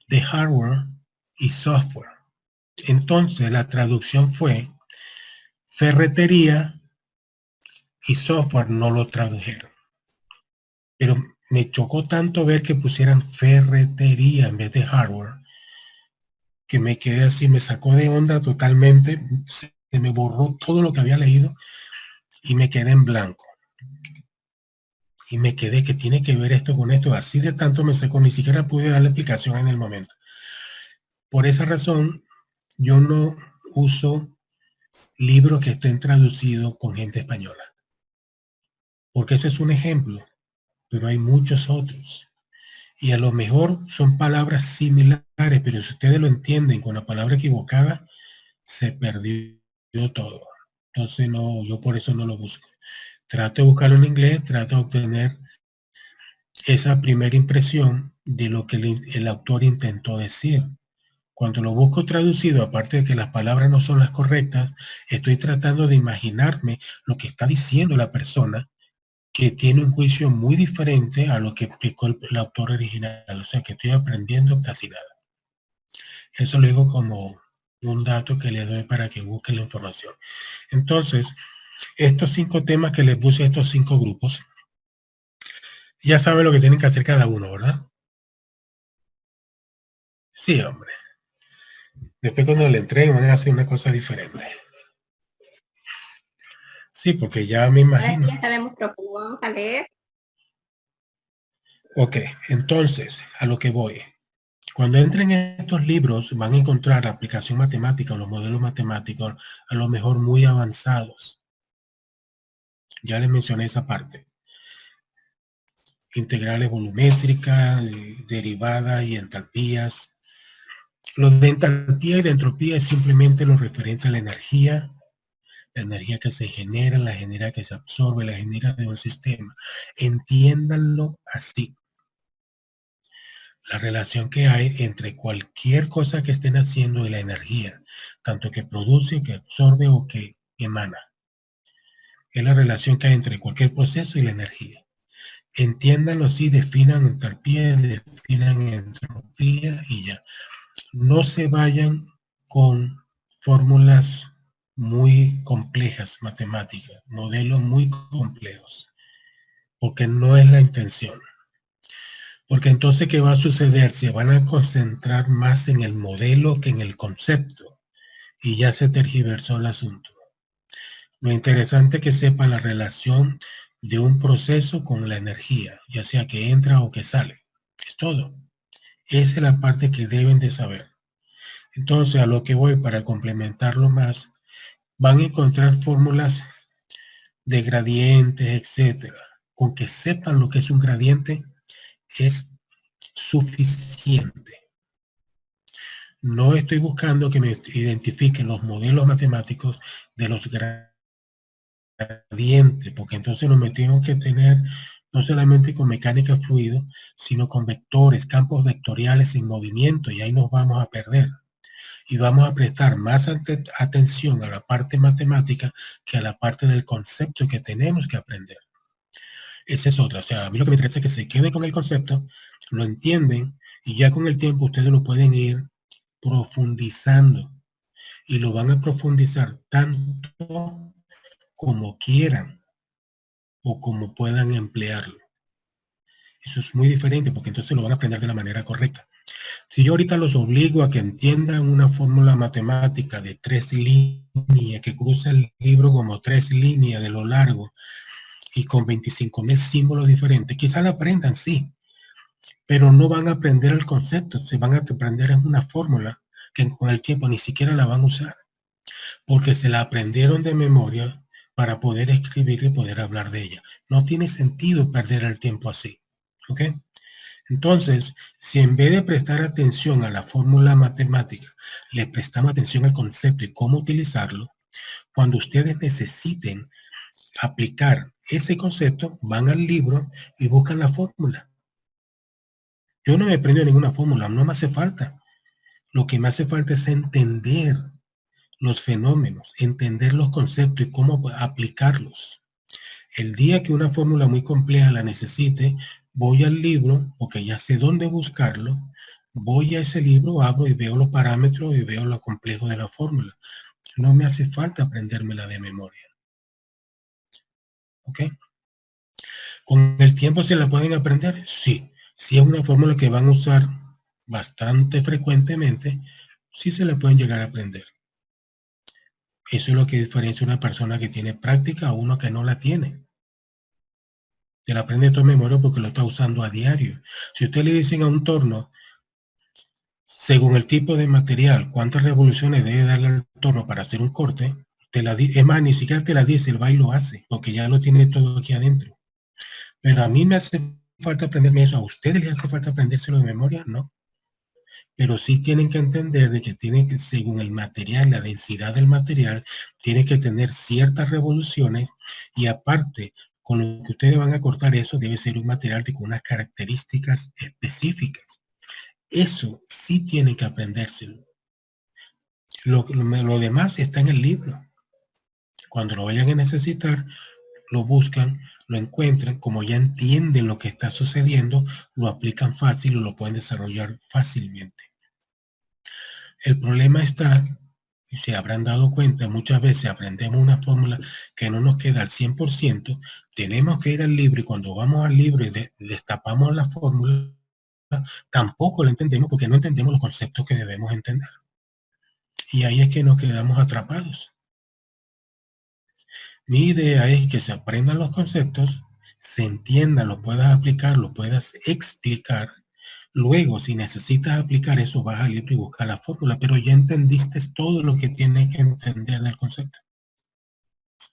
de hardware y software. Entonces la traducción fue ferretería y software, no lo tradujeron. Pero me chocó tanto ver que pusieran ferretería en vez de hardware, que me quedé así, me sacó de onda totalmente, se me borró todo lo que había leído y me quedé en blanco. Y me quedé que tiene que ver esto con esto, así de tanto me secó, ni siquiera pude darle explicación en el momento. Por esa razón, yo no uso libros que estén traducidos con gente española, porque ese es un ejemplo, pero hay muchos otros. Y a lo mejor son palabras similares, pero si ustedes lo entienden con la palabra equivocada, se perdió todo. Entonces no, yo por eso no lo busco. Trato de buscarlo en inglés, trato de obtener esa primera impresión de lo que el autor intentó decir. Cuando lo busco traducido, aparte de que las palabras no son las correctas, estoy tratando de imaginarme lo que está diciendo la persona, que tiene un juicio muy diferente a lo que explicó el autor original. O sea, que estoy aprendiendo casi nada. Eso lo digo como un dato que le doy para que busquen la información. Entonces, estos 5 temas que les puse a estos 5 grupos, ya saben lo que tienen que hacer cada uno, ¿verdad? Sí, hombre. Después cuando le entreguen van a hacer una cosa diferente. Sí, porque ya me Ahora sí imagino. ya sabemos lo que vamos a leer. Ok, entonces, a lo que voy. Cuando entren en estos libros van a encontrar la aplicación matemática o los modelos matemáticos a lo mejor muy avanzados. Ya les mencioné esa parte. Integrales volumétricas, derivadas y entalpías. Lo de entalpía y de entropía es simplemente lo referente a la energía que se genera, la energía que se absorbe, la energía de un sistema. Entiéndanlo así. La relación que hay entre cualquier cosa que estén haciendo y la energía, tanto que produce, que absorbe o que emana. Es la relación que hay entre cualquier proceso y la energía. Entiéndanlo así, definan entalpía, definan entropía y ya. No se vayan con fórmulas muy complejas, matemáticas, modelos muy complejos, porque no es la intención. Porque entonces, ¿qué va a suceder? Se van a concentrar más en el modelo que en el concepto y ya se tergiversó el asunto. Lo interesante es que sepan la relación de un proceso con la energía, ya sea que entra o que sale. Es todo. Esa es la parte que deben de saber. Entonces, a lo que voy para complementarlo más, van a encontrar fórmulas de gradientes, etcétera. Con que sepan lo que es un gradiente es suficiente. No estoy buscando que me identifiquen los modelos matemáticos de los gradientes, porque entonces nos metemos que tener no solamente con mecánica de fluido, sino con vectores, campos vectoriales en movimiento, y ahí nos vamos a perder. Y vamos a prestar más atención a la parte matemática que a la parte del concepto que tenemos que aprender. Esa es otra. O sea, a mí lo que me interesa es que se queden con el concepto, lo entienden, y ya con el tiempo ustedes lo pueden ir profundizando. Y lo van a profundizar tanto como quieran o como puedan emplearlo. Eso es muy diferente porque entonces lo van a aprender de la manera correcta. Si yo ahorita los obligo a que entiendan una fórmula matemática de 3 líneas, que cruza el libro como 3 líneas de lo largo y con 25,000 símbolos diferentes, quizás la aprendan, sí, pero no van a aprender el concepto, se van a aprender en una fórmula que con el tiempo ni siquiera la van a usar, porque se la aprendieron de memoria para poder escribir y poder hablar de ella. No tiene sentido perder el tiempo así, ¿ok? Entonces, si en vez de prestar atención a la fórmula matemática, le prestamos atención al concepto y cómo utilizarlo, cuando ustedes necesiten aplicar ese concepto, van al libro y buscan la fórmula. Yo no me aprendo ninguna fórmula, no me hace falta. Lo que me hace falta es entender los fenómenos, entender los conceptos y cómo aplicarlos. El día que una fórmula muy compleja la necesite, voy al libro, porque ya sé dónde buscarlo, voy a ese libro, abro y veo los parámetros y veo lo complejo de la fórmula. No me hace falta aprendérmela de memoria. ¿Ok? ¿Con el tiempo se la pueden aprender? Sí. Si es una fórmula que van a usar bastante frecuentemente, sí se la pueden llegar a aprender. Eso es lo que diferencia una persona que tiene práctica a uno que no la tiene. Se la aprende todo de memoria porque lo está usando a diario. Si usted le dicen a un torno, según el tipo de material, cuántas revoluciones debe darle al torno para hacer un corte, es más, ni siquiera te la dice, el va y lo hace, porque ya lo tiene todo aquí adentro. Pero a mí me hace falta aprenderme eso. ¿A ustedes les hace falta aprendérselo de memoria? No. Pero sí tienen que entender de que tienen que, según el material, la densidad del material, tiene que tener ciertas revoluciones y aparte, con lo que ustedes van a cortar eso, debe ser un material con unas características específicas. Eso sí tienen que aprendérselo. Lo demás está en el libro. Cuando lo vayan a necesitar, lo buscan, lo encuentran, como ya entienden lo que está sucediendo, lo aplican fácil o lo pueden desarrollar fácilmente. El problema está, y se habrán dado cuenta, muchas veces aprendemos una fórmula que no nos queda al 100%, tenemos que ir al libro y cuando vamos al libro y destapamos la fórmula, tampoco la entendemos porque no entendemos los conceptos que debemos entender. Y ahí es que nos quedamos atrapados. Mi idea es que se aprendan los conceptos, se entiendan, lo puedas aplicar, lo puedas explicar. Luego, si necesitas aplicar eso, vas al libro y buscas la fórmula, pero ya entendiste todo lo que tienes que entender del concepto.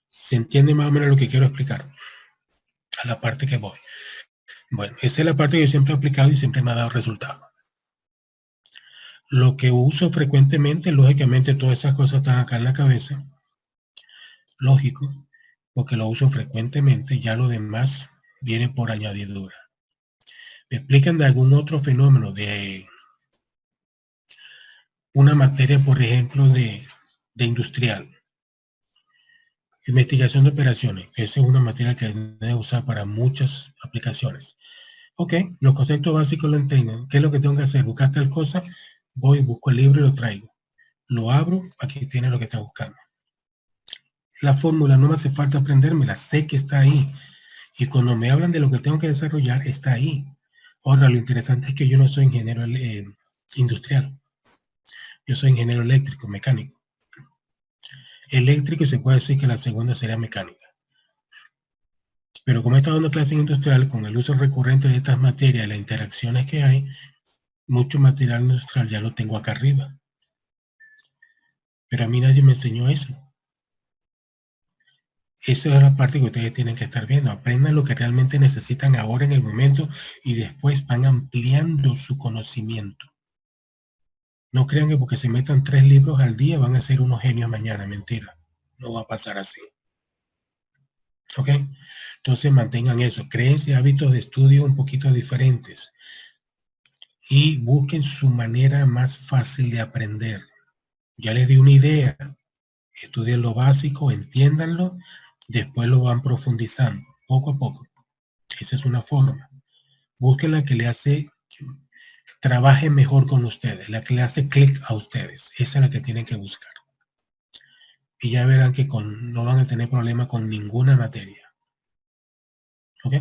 ¿Se entiende más o menos lo que quiero explicar? A la parte que voy. Bueno, esa es la parte que yo siempre he aplicado y siempre me ha dado resultado. Lo que uso frecuentemente, lógicamente, todas esas cosas están acá en la cabeza. Lógico, porque lo uso frecuentemente, ya lo demás viene por añadidura. ¿Me explican de algún otro fenómeno, de una materia, por ejemplo, de industrial? Investigación de operaciones. Esa es una materia que debe usar para muchas aplicaciones. Ok, los conceptos básicos lo entiendo. ¿Qué es lo que tengo que hacer? Buscar tal cosa, voy, busco el libro y lo traigo. Lo abro, aquí tiene lo que está buscando. La fórmula no me hace falta aprendérmela, sé que está ahí. Y cuando me hablan de lo que tengo que desarrollar, está ahí. Ahora, lo interesante es que yo no soy ingeniero industrial. Yo soy ingeniero eléctrico, mecánico. Eléctrico, y se puede decir que la segunda sería mecánica. Pero como he estado dando clase industrial, con el uso recurrente de estas materias y las interacciones que hay, mucho material industrial ya lo tengo acá arriba. Pero a mí nadie me enseñó eso. Esa es la parte que ustedes tienen que estar viendo. Aprendan lo que realmente necesitan ahora en el momento y después van ampliando su conocimiento. No crean que porque se metan 3 libros al día van a ser unos genios mañana. Mentira. No va a pasar así. ¿Ok? Entonces mantengan eso. Créense hábitos de estudio un poquito diferentes. Y busquen su manera más fácil de aprender. Ya les di una idea. Estudien lo básico, entiéndanlo, después lo van profundizando, poco a poco. Esa es una forma. Busquen la que le hace, trabaje mejor con ustedes, la que le hace clic a ustedes. Esa es la que tienen que buscar. Y ya verán que no van a tener problema con ninguna materia. ¿Ok?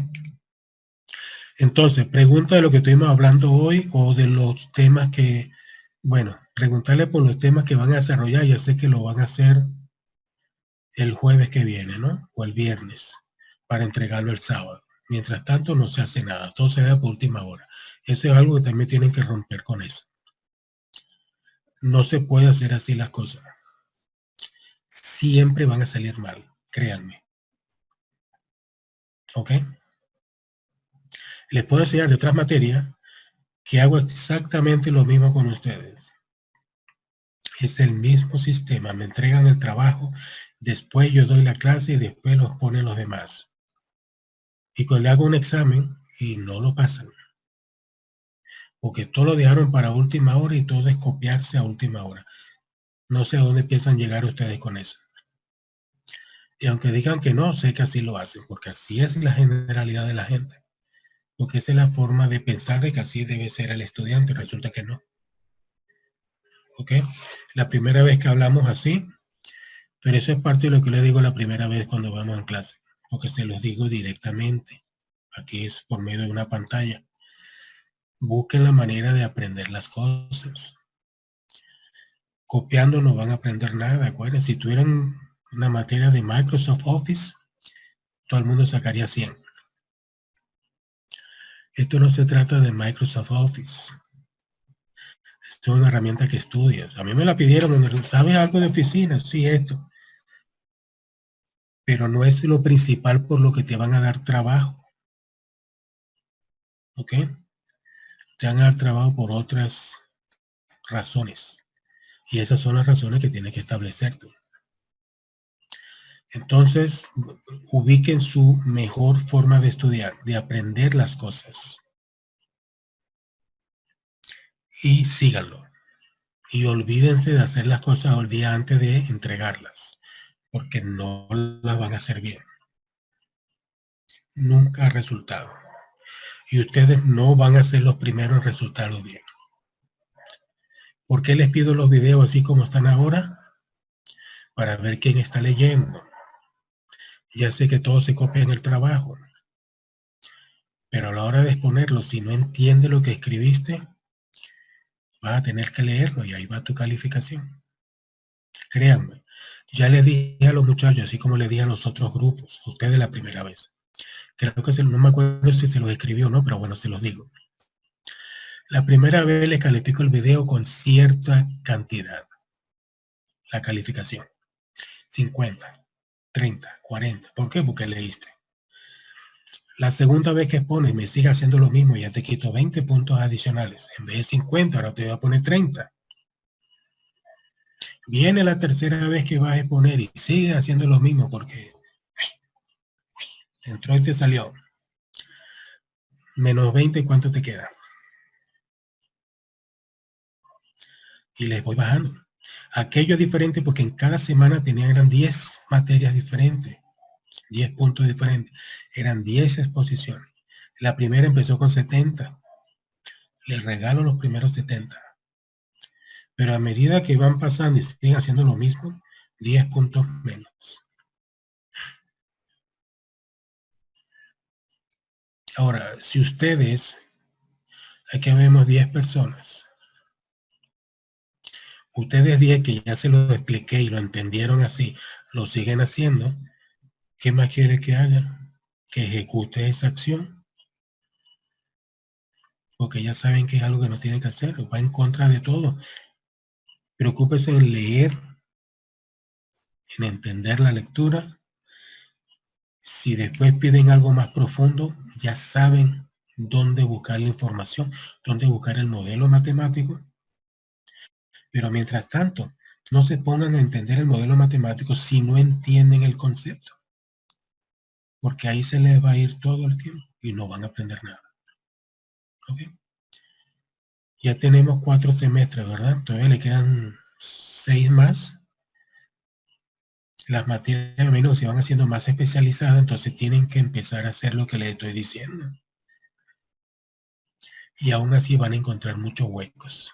Entonces, pregunta de lo que estuvimos hablando hoy o de los temas que, bueno, preguntarle por los temas que van a desarrollar. Ya sé que lo van a hacer el jueves que viene, ¿no? O el viernes, para entregarlo el sábado. Mientras tanto, no se hace nada. Todo se da por última hora. Eso es algo que también tienen que romper con eso. No se puede hacer así las cosas. Siempre van a salir mal, créanme. ¿Ok? Les puedo enseñar de otras materias que hago exactamente lo mismo con ustedes. Es el mismo sistema. Me entregan el trabajo, después yo doy la clase y después los ponen los demás. Y cuando le hago un examen y no lo pasan. porque todo lo dejaron para última hora y todo es copiarse a última hora. No sé a dónde piensan llegar ustedes con eso. Y aunque digan que no, sé que así lo hacen, porque así es la generalidad de la gente. Porque esa es la forma de pensar de que así debe ser el estudiante, resulta que no. ¿Ok? La primera vez que hablamos así, pero eso es parte de lo que les digo la primera vez cuando vamos en clase, porque se los digo directamente. Aquí es por medio de una pantalla. Busquen la manera de aprender las cosas. Copiando no van a aprender nada, acuérdense. Si tuvieran una materia de Microsoft Office, todo el mundo sacaría 100. Esto no se trata de Microsoft Office. Esto es una herramienta que estudias. A mí me la pidieron, ¿sabes algo de oficina? Sí, esto. Pero no es lo principal por lo que te van a dar trabajo. ¿Ok? Te van a dar trabajo por otras razones. Y esas son las razones que tienes que establecer tú. Entonces, ubiquen su mejor forma de estudiar, de aprender las cosas. Y síganlo. Y olvídense de hacer las cosas el día antes de entregarlas, porque no las van a hacer bien. Nunca ha resultado. Y ustedes no van a ser los primeros en resultarlos bien. ¿Por qué les pido los videos así como están ahora? Para ver quién está leyendo. Ya sé que todos se copian el trabajo, pero a la hora de exponerlo, si no entiende lo que escribiste, vas a tener que leerlo y ahí va tu calificación. Créanme, ya les dije a los muchachos, así como les dije a los otros grupos, a ustedes la primera vez. Creo que no me acuerdo si se los escribió o no, pero bueno, se los digo. La primera vez les califico el video con cierta cantidad. La calificación. 50, 30, 40. ¿Por qué? Porque leíste. La segunda vez que expones me sigue haciendo lo mismo, ya te quito 20 puntos adicionales. En vez de 50, ahora te voy a poner 30. Viene la tercera vez que vas a exponer y sigue haciendo lo mismo porque entró y te salió. Menos 20, ¿cuánto te queda? Y les voy bajando. Aquello es diferente porque en cada semana eran 10 materias diferentes, 10 puntos diferentes. Eran 10 exposiciones. La primera empezó con 70. Les regalo los primeros 70. Pero a medida que van pasando y siguen haciendo lo mismo, 10 puntos menos. Ahora, si ustedes, aquí vemos 10 personas, ustedes 10 que ya se lo expliqué y lo entendieron así, lo siguen haciendo, ¿qué más quiere que haga? Que ejecute esa acción. Porque ya saben que es algo que no tienen que hacer, va en contra de todo. Preocúpese en leer, en entender la lectura. Si después piden algo más profundo, ya saben dónde buscar la información, dónde buscar el modelo matemático. Pero mientras tanto, no se pongan a entender el modelo matemático si no entienden el concepto. Porque ahí se les va a ir todo el tiempo y no van a aprender nada. ¿Ok? Ya tenemos 4 semestres, ¿verdad? Todavía le quedan 6 más. Las materias menos se van haciendo más especializadas, entonces tienen que empezar a hacer lo que les estoy diciendo. Y aún así van a encontrar muchos huecos.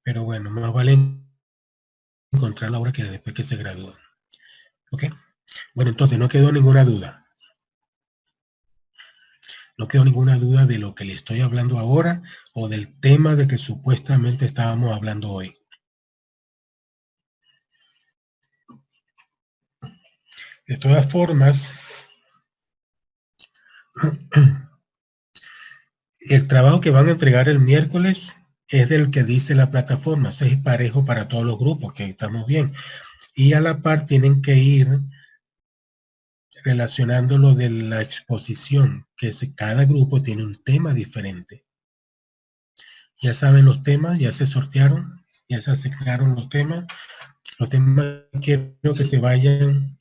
Pero bueno, más vale encontrar la obra que después que se gradúen. ¿Ok? Bueno, entonces no quedó ninguna duda. No quedó ninguna duda de lo que le estoy hablando ahora o del tema de que supuestamente estábamos hablando hoy. De todas formas, el trabajo que van a entregar el miércoles es del que dice la plataforma, es parejo para todos los grupos, que estamos bien. Y a la par tienen que ir relacionando lo de la exposición, que cada grupo tiene un tema diferente. Ya saben los temas, ya se sortearon, ya se asignaron los temas. Los temas quiero que se vayan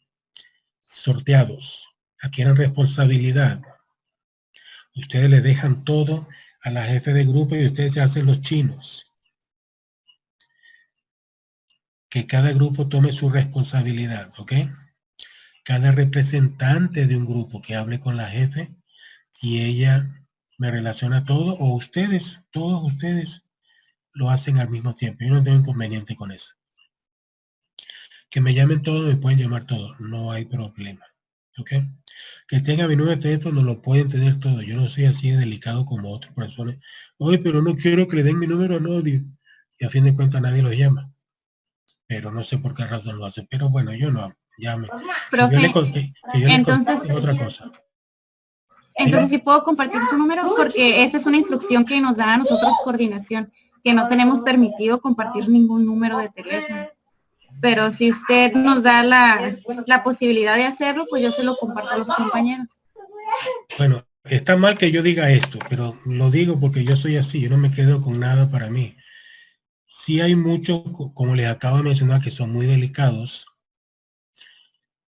sorteados, adquieran responsabilidad. Ustedes le dejan todo a la jefe de grupo y ustedes se hacen los chinos. Que cada grupo tome su responsabilidad, ¿ok? Cada representante de un grupo que hable con la jefe y ella me relaciona todo, o ustedes, todos ustedes lo hacen al mismo tiempo. Yo no tengo inconveniente con eso. Que me llamen todos, me pueden llamar todos, no hay problema, ¿ok? Que tenga mi número de teléfono, lo pueden tener todo. Yo no soy así de delicado como otras personas. Oye, pero no quiero que le den mi número a nadie. Y a fin de cuentas nadie los llama. Pero no sé por qué razón lo hace. Pero bueno, yo no llame. Profe, entonces, es otra cosa. Entonces sí puedo compartir su número porque esta es una instrucción que nos da a nosotros coordinación, que no tenemos permitido compartir ningún número de teléfono. Pero si usted nos da la posibilidad de hacerlo, pues yo se lo comparto a los compañeros. Bueno, está mal que yo diga esto, pero lo digo porque yo soy así, yo no me quedo con nada para mí. Sí hay muchos, como les acabo de mencionar, que son muy delicados,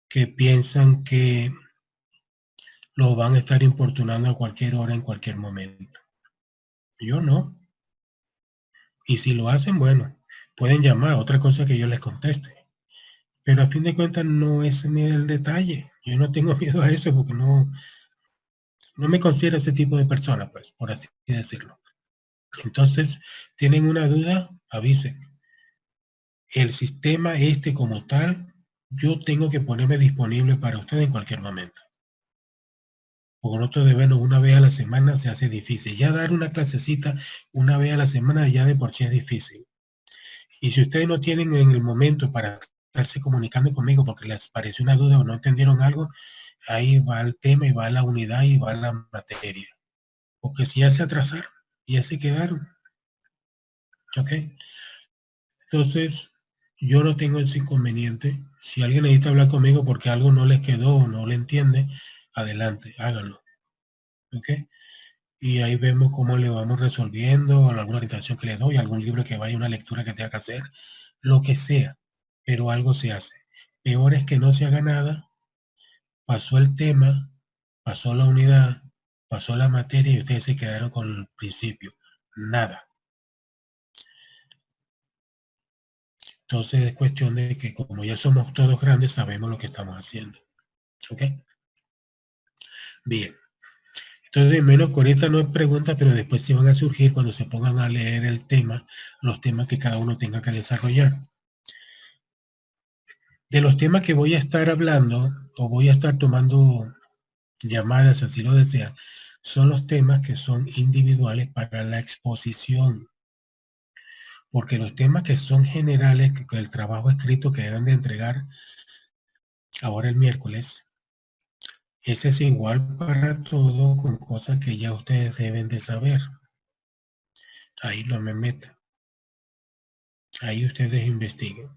que piensan que lo van a estar importunando a cualquier hora, en cualquier momento. Yo no. Y si lo hacen, bueno, pueden llamar, otra cosa que yo les conteste. Pero a fin de cuentas no es ni el detalle. Yo no tengo miedo a eso porque no me considero ese tipo de persona, pues, por así decirlo. Entonces, ¿tienen una duda? Avisen. El sistema este como tal, yo tengo que ponerme disponible para ustedes en cualquier momento. Porque nosotros de vernos una vez a la semana se hace difícil. Ya dar una clasecita una vez a la semana ya de por sí es difícil. Y si ustedes no tienen en el momento para estarse comunicando conmigo porque les pareció una duda o no entendieron algo, ahí va el tema y va la unidad y va la materia. Porque si ya se atrasaron, ya se quedaron. ¿Ok? Entonces, yo no tengo ese inconveniente. Si alguien necesita hablar conmigo porque algo no les quedó o no le entiende, adelante, háganlo. ¿Ok? Y ahí vemos cómo le vamos resolviendo, alguna orientación que le doy, algún libro que vaya, una lectura que tenga que hacer, lo que sea, pero algo se hace. Peor es que no se haga nada, pasó el tema, pasó la unidad, pasó la materia y ustedes se quedaron con el principio. Nada. Entonces es cuestión de que como ya somos todos grandes, sabemos lo que estamos haciendo. ¿Ok? Bien. Entonces, menos que ahorita no hay preguntas, pero después sí van a surgir cuando se pongan a leer el tema, los temas que cada uno tenga que desarrollar. De los temas que voy a estar hablando, o voy a estar tomando llamadas, así lo desean, son los temas que son individuales para la exposición. Porque los temas que son generales, que el trabajo escrito que deben de entregar ahora el miércoles, ese es igual para todo con cosas que ya ustedes deben de saber. Ahí no me meto. Ahí ustedes investiguen.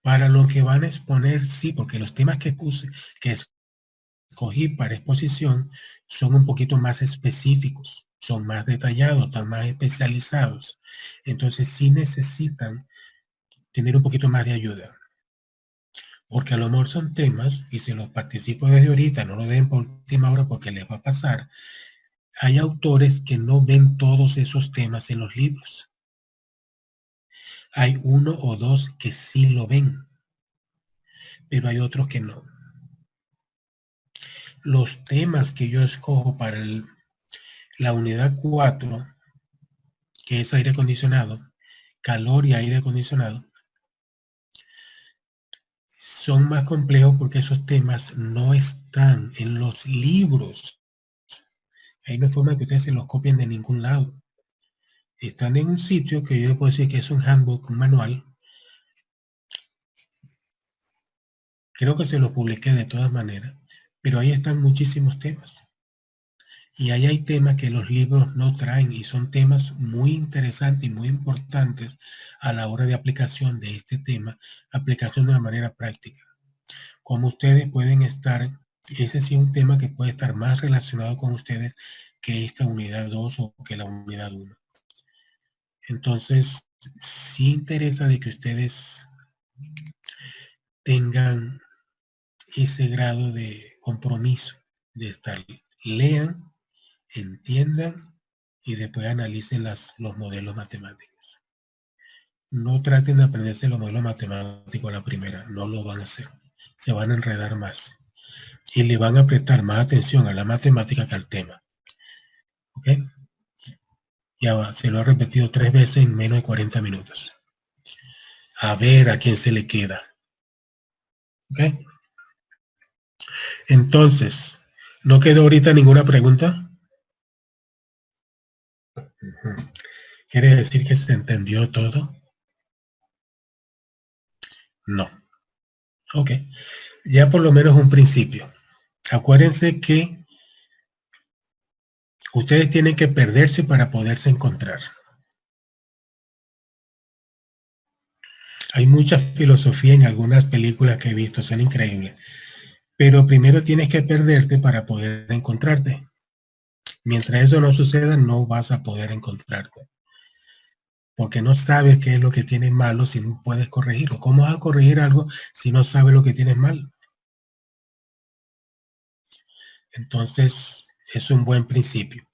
Para lo que van a exponer, sí, porque los temas que puse, que escogí para exposición, son un poquito más específicos, son más detallados, están más especializados. Entonces sí necesitan tener un poquito más de ayuda. Porque a lo mejor son temas, y se los participo desde ahorita, no lo den por última hora porque les va a pasar. Hay autores que no ven todos esos temas en los libros. Hay uno o dos que sí lo ven, pero hay otros que no. Los temas que yo escojo para la unidad 4, que es aire acondicionado, calor y aire acondicionado, son más complejos porque esos temas no están en los libros. Hay una forma que ustedes se los copien de ningún lado. Están en un sitio que yo les puedo decir que es un handbook, un manual. Creo que se lo publiqué de todas maneras, pero ahí están muchísimos temas. Y ahí hay temas que los libros no traen y son temas muy interesantes y muy importantes a la hora de aplicación de este tema, aplicación de una manera práctica. Como ustedes pueden estar, ese sí es un tema que puede estar más relacionado con ustedes que esta unidad 2 o que la unidad 1. Entonces, sí interesa de que ustedes tengan ese grado de compromiso de estar, lean, entiendan y después analicen los modelos matemáticos. No traten de aprenderse los modelos matemáticos a la primera, no lo van a hacer. Se van a enredar más y le van a prestar más atención a la matemática que al tema. ¿Ok? Ya va, se lo he repetido 3 veces en menos de 40 minutos. A ver a quién se le queda. ¿Ok? Entonces, ¿no quedó ahorita ninguna pregunta? ¿Quiere decir que se entendió todo? No. Ok. Ya por lo menos un principio. Acuérdense que ustedes tienen que perderse para poderse encontrar. Hay mucha filosofía en algunas películas que he visto, son increíbles. Pero primero tienes que perderte para poder encontrarte. Mientras eso no suceda, no vas a poder encontrarte. Porque no sabes qué es lo que tienes malo si no puedes corregirlo. ¿Cómo vas a corregir algo si no sabes lo que tienes mal? Entonces, es un buen principio.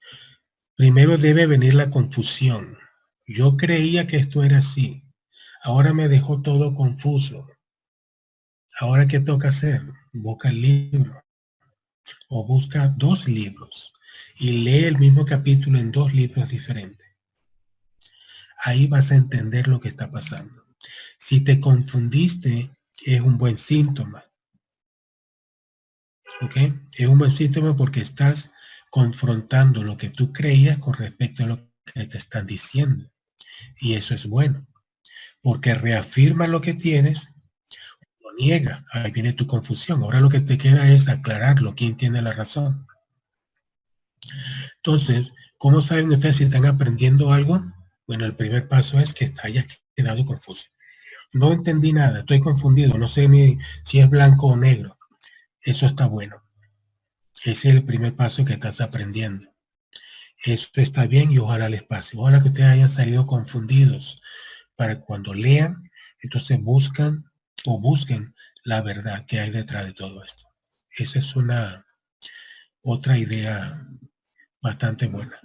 Primero debe venir la confusión. Yo creía que esto era así. Ahora me dejó todo confuso. Ahora, ¿qué toca hacer? Busca el libro. O busca 2 libros. Y lee el mismo capítulo en 2 libros diferentes. Ahí vas a entender lo que está pasando. Si te confundiste, es un buen síntoma. ¿Ok? Es un buen síntoma porque estás confrontando lo que tú creías con respecto a lo que te están diciendo. Y eso es bueno. Porque reafirma lo que tienes, lo niega. Ahí viene tu confusión. Ahora lo que te queda es aclararlo. ¿Quién tiene la razón? Entonces, ¿cómo saben ustedes si están aprendiendo algo? Bueno, el primer paso es que hayas quedado confuso. No entendí nada, estoy confundido, no sé ni si es blanco o negro. Eso está bueno. Ese es el primer paso que estás aprendiendo. Eso está bien y ojalá les pase. Ojalá que ustedes hayan salido confundidos para cuando lean, entonces busquen la verdad que hay detrás de todo esto. Esa es otra idea bastante buena.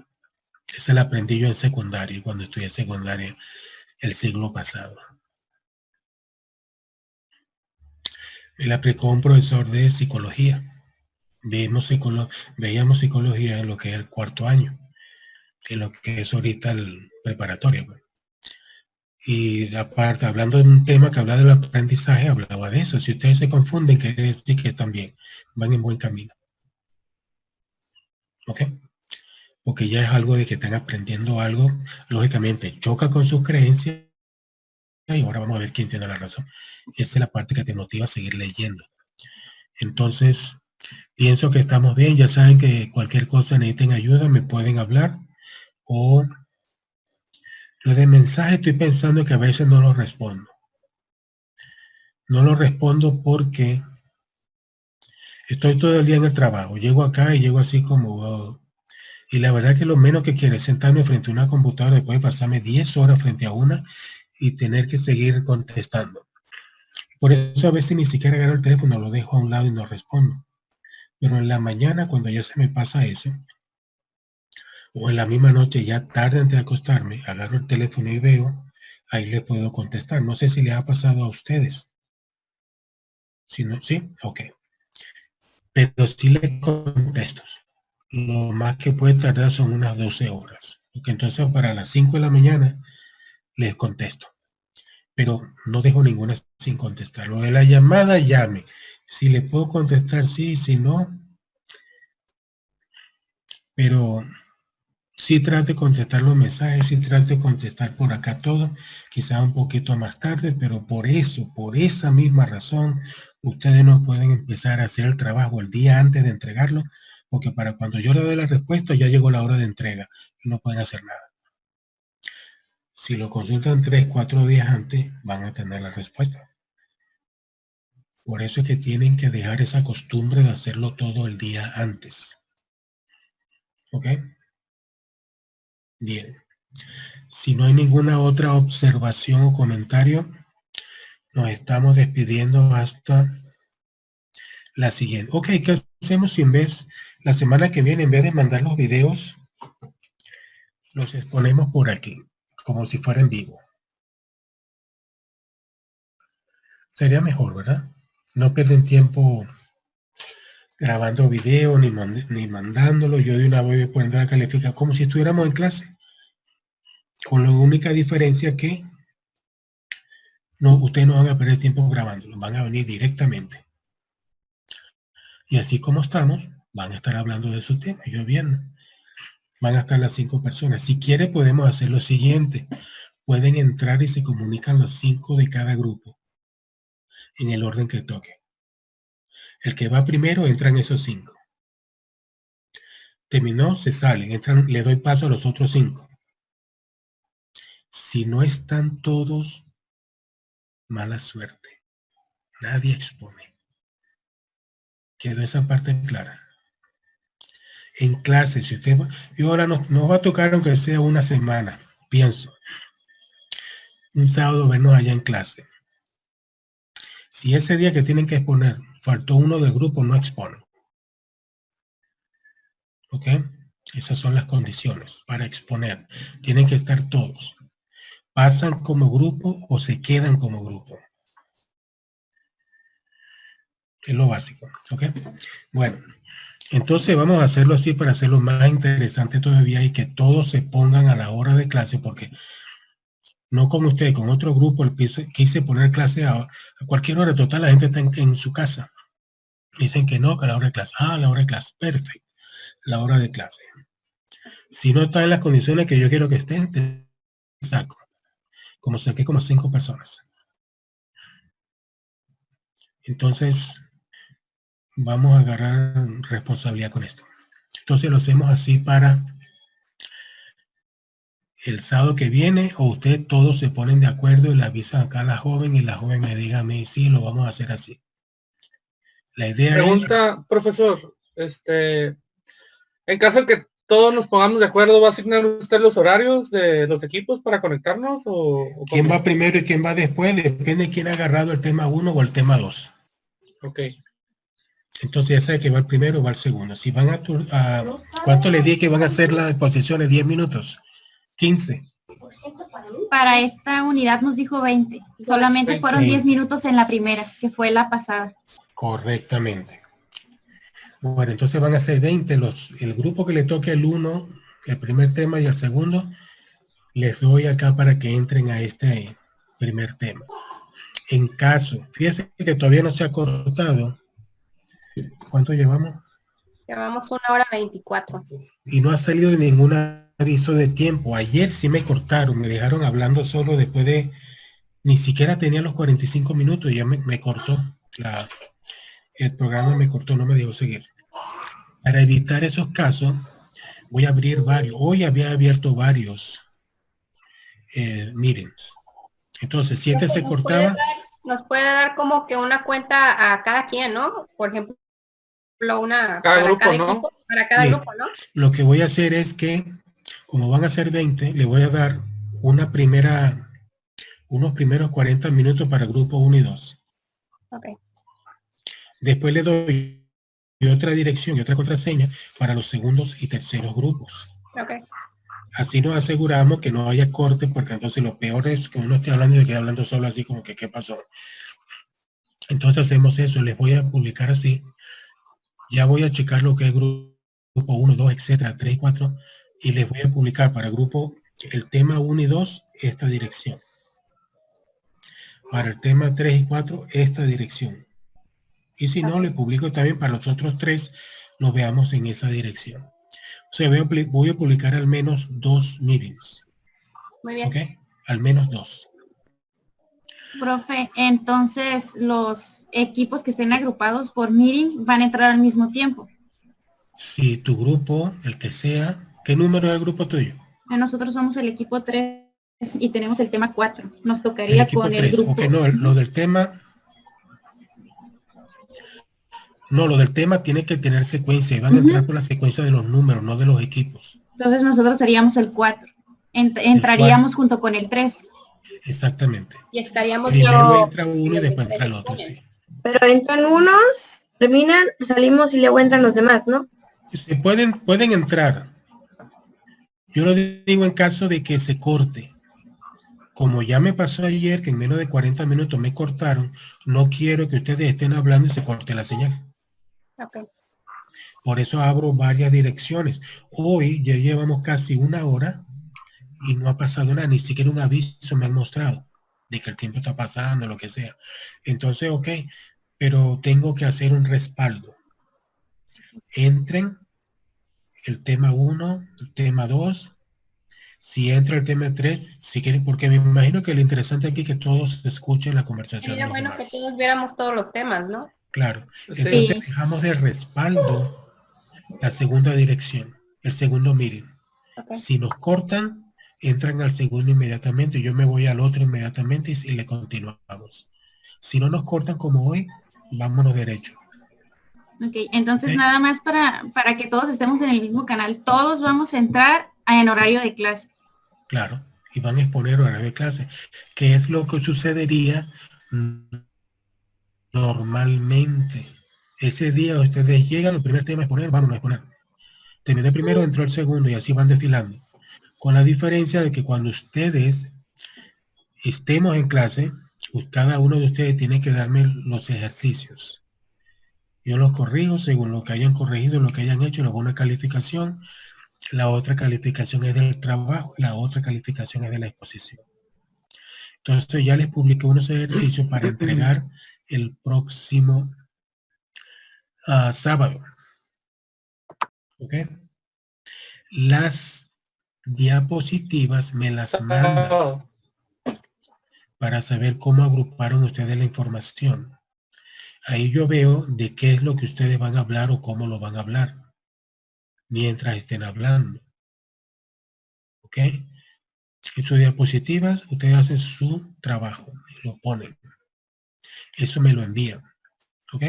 Esa la aprendí yo en secundaria, cuando estudié secundaria el siglo pasado. Me la aplicó un profesor de psicología. Veíamos psicología en lo que es el 4º año, en lo que es ahorita el preparatorio. Y aparte, hablando de un tema que habla del aprendizaje, hablaba de eso. Si ustedes se confunden, quiere decir que también van en buen camino. ¿Ok? Porque ya es algo de que están aprendiendo algo, lógicamente choca con sus creencias, y ahora vamos a ver quién tiene la razón. Esa es la parte que te motiva a seguir leyendo. Entonces, pienso que estamos bien. Ya saben que cualquier cosa necesiten ayuda, me pueden hablar. O lo de mensaje estoy pensando que a veces no lo respondo. No lo respondo porque estoy todo el día en el trabajo. Llego acá y llego así como... Oh. Y la verdad que lo menos que quiero es sentarme frente a una computadora después de pasarme 10 horas frente a una y tener que seguir contestando. Por eso a veces ni siquiera agarro el teléfono, lo dejo a un lado y no respondo. Pero en la mañana, cuando ya se me pasa eso, o en la misma noche, ya tarde antes de acostarme, agarro el teléfono y veo, ahí le puedo contestar. No sé si le ha pasado a ustedes. Si no, ¿sí? Ok. Pero sí le contesto. Lo más que puede tardar son unas 12 horas. Porque entonces para las 5 de la mañana les contesto. Pero no dejo ninguna sin contestar. Lo de la llamada, llame. Si le puedo contestar, sí, si no. Pero sí trate de contestar los mensajes, sí trate de contestar por acá todo. Quizá un poquito más tarde, pero por eso, por esa misma razón, ustedes no pueden empezar a hacer el trabajo el día antes de entregarlo, porque para cuando yo le doy la respuesta ya llegó la hora de entrega y no pueden hacer nada. Si lo consultan 3, 4 días antes, van a tener la respuesta. Por eso es que tienen que dejar esa costumbre de hacerlo todo el día antes. ¿Ok? Bien. Si no hay ninguna otra observación o comentario, nos estamos despidiendo hasta la siguiente. Ok, ¿qué hacemos si en vez, la semana que viene, en vez de mandar los videos, los exponemos por aquí, como si fuera en vivo. Sería mejor, ¿verdad? No pierden tiempo grabando video ni mandándolo. Yo de una vez voy a poner a calificar como si estuviéramos en clase. Con la única diferencia que no, ustedes no van a perder tiempo grabándolo, van a venir directamente. Y así como estamos, van a estar hablando de su tema. Yo bien, van a estar las 5 personas. Si quiere podemos hacer lo siguiente. Pueden entrar y se comunican los 5 de cada grupo en el orden que toque. El que va primero entran esos 5. Terminó, se salen, entran, le doy paso a los otros 5. Si no están todos, mala suerte. Nadie expone. Quedó esa parte clara. En clase, si usted va, y ahora nos va a tocar aunque sea una semana, pienso. Un sábado vernos allá en clase. Si ese día que tienen que exponer, faltó uno del grupo, no exponen. ¿Ok? Esas son las condiciones para exponer. Tienen que estar todos. ¿Pasan como grupo o se quedan como grupo? Es lo básico. ¿Ok? Bueno, entonces vamos a hacerlo así para hacerlo más interesante todavía y que todos se pongan a la hora de clase, porque no como usted, con otro grupo, quise poner clase a cualquier hora. Total, la gente está en su casa. Dicen que no, que a la hora de clase. Ah, la hora de clase. Perfecto. La hora de clase. Si no está en las condiciones que yo quiero que estén, te saco. Como saqué como 5 personas. Entonces, vamos a agarrar responsabilidad con esto. Entonces lo hacemos así para el sábado que viene, o ustedes todos se ponen de acuerdo y le avisan acá a la joven y la joven me diga a mí, sí, lo vamos a hacer así. La idea Pregunta, profesor, en caso de que todos nos pongamos de acuerdo, ¿va a asignar usted los horarios de los equipos para conectarnos? ¿O quién va primero y quién va después, depende de quién ha agarrado el tema 1 o el tema 2. Ok. Entonces ya sabe que va el primero o va el segundo. Si van a ¿cuánto le di que van a hacer las exposiciones? 10 minutos. 15. Para esta unidad nos dijo 20. Solamente fueron 10 minutos en la primera, que fue la pasada. Correctamente. Bueno, entonces van a ser 20. El grupo que le toque el 1, el primer tema y el segundo, les doy acá para que entren a este primer tema. En caso, fíjense que todavía no se ha cortado. ¿Cuánto llevamos? Llevamos 1 hora 24. Y no ha salido ningún aviso de tiempo. Ayer sí me cortaron, me dejaron hablando solo después de, ni siquiera tenía los 45 minutos, ya me cortó. El programa me cortó, no me dejó seguir. Para evitar esos casos, voy a abrir varios. Hoy había abierto varios meetings. Entonces, si este se cortaba... Nos puede dar como que una cuenta a cada quien, ¿no? Por ejemplo, una cada para grupo, cada ¿no? equipo, para cada grupo, ¿no? Lo que voy a hacer es que, como van a ser 20, le voy a dar unos primeros 40 minutos para el grupo 1 y 2. Okay. Después le doy otra dirección y otra contraseña para los segundos y terceros grupos. Okay. Así nos aseguramos que no haya corte, porque entonces lo peor es que uno esté hablando y quede hablando solo así como que ¿qué pasó? Entonces hacemos eso, les voy a publicar así. Ya voy a checar lo que es grupo 1, 2, etcétera, 3 y 4, y les voy a publicar para el grupo, el tema 1 y 2, esta dirección. Para el tema 3 y 4, esta dirección. Y si no, le publico también para los otros 3, lo veamos en esa dirección. O sea, voy a publicar al menos 2 meetings. Muy bien. ¿Ok? Al menos 2. Profe, entonces los equipos que estén agrupados por meeting van a entrar al mismo tiempo. Si tu grupo, el que sea, ¿qué número es el grupo tuyo? Nosotros somos el equipo 3 y tenemos el tema 4. Nos tocaría con 3. el grupo. Ok, no, lo del tema... No, lo del tema tiene que tener secuencia y van a entrar por la secuencia de los números, no de los equipos. Entonces nosotros seríamos el 4. Entraríamos junto con el 3. Exactamente. Y estaríamos Primero entra uno y después entra el otro, sí. Pero entran unos, terminan, salimos y luego entran los demás, ¿no? Pueden entrar Yo lo digo en caso de que se corte. Como ya me pasó ayer, que en menos de 40 minutos me cortaron, no quiero que ustedes estén hablando y se corte la señal. Ok. Por eso abro varias direcciones. Hoy ya llevamos casi una hora y no ha pasado nada, ni siquiera un aviso me han mostrado de que el tiempo está pasando, lo que sea. Entonces, ok, pero tengo que hacer un respaldo. Entren el tema 1, el tema 2. Si entra el tema 3, si quieren, porque me imagino que lo interesante aquí es que todos escuchen la conversación de Sería los bueno demás. que todos viéramos todos los temas, ¿no? Claro. Sí. Entonces dejamos de respaldo la segunda dirección, el segundo meeting. Ok. Si nos cortan, entran al segundo inmediatamente, yo me voy al otro inmediatamente y le continuamos. Si no nos cortan como hoy, vámonos derecho. Ok, entonces Ok. nada más para que todos estemos en el mismo canal, todos vamos a entrar en horario de clase. Claro, y van a exponer horario de clase, que es lo que sucedería normalmente. Ese día ustedes llegan, el primer tema es exponer, vamos a exponer. Terminé primero, entró el segundo y así van desfilando. Con la diferencia de que cuando ustedes estemos en clase, pues cada uno de ustedes tiene que darme los ejercicios. Yo los corrijo según lo que hayan corregido, lo que hayan hecho, les hago una calificación. La otra calificación es del trabajo, la otra calificación es de la exposición. Entonces ya les publiqué unos ejercicios para entregar el próximo sábado. ¿Ok? Las diapositivas me las mandan para saber cómo agruparon ustedes la información. Ahí yo veo de qué es lo que ustedes van a hablar o cómo lo van a hablar mientras estén hablando. ¿Ok? En sus diapositivas ustedes hacen su trabajo, lo ponen. Eso me lo envían. ¿Ok?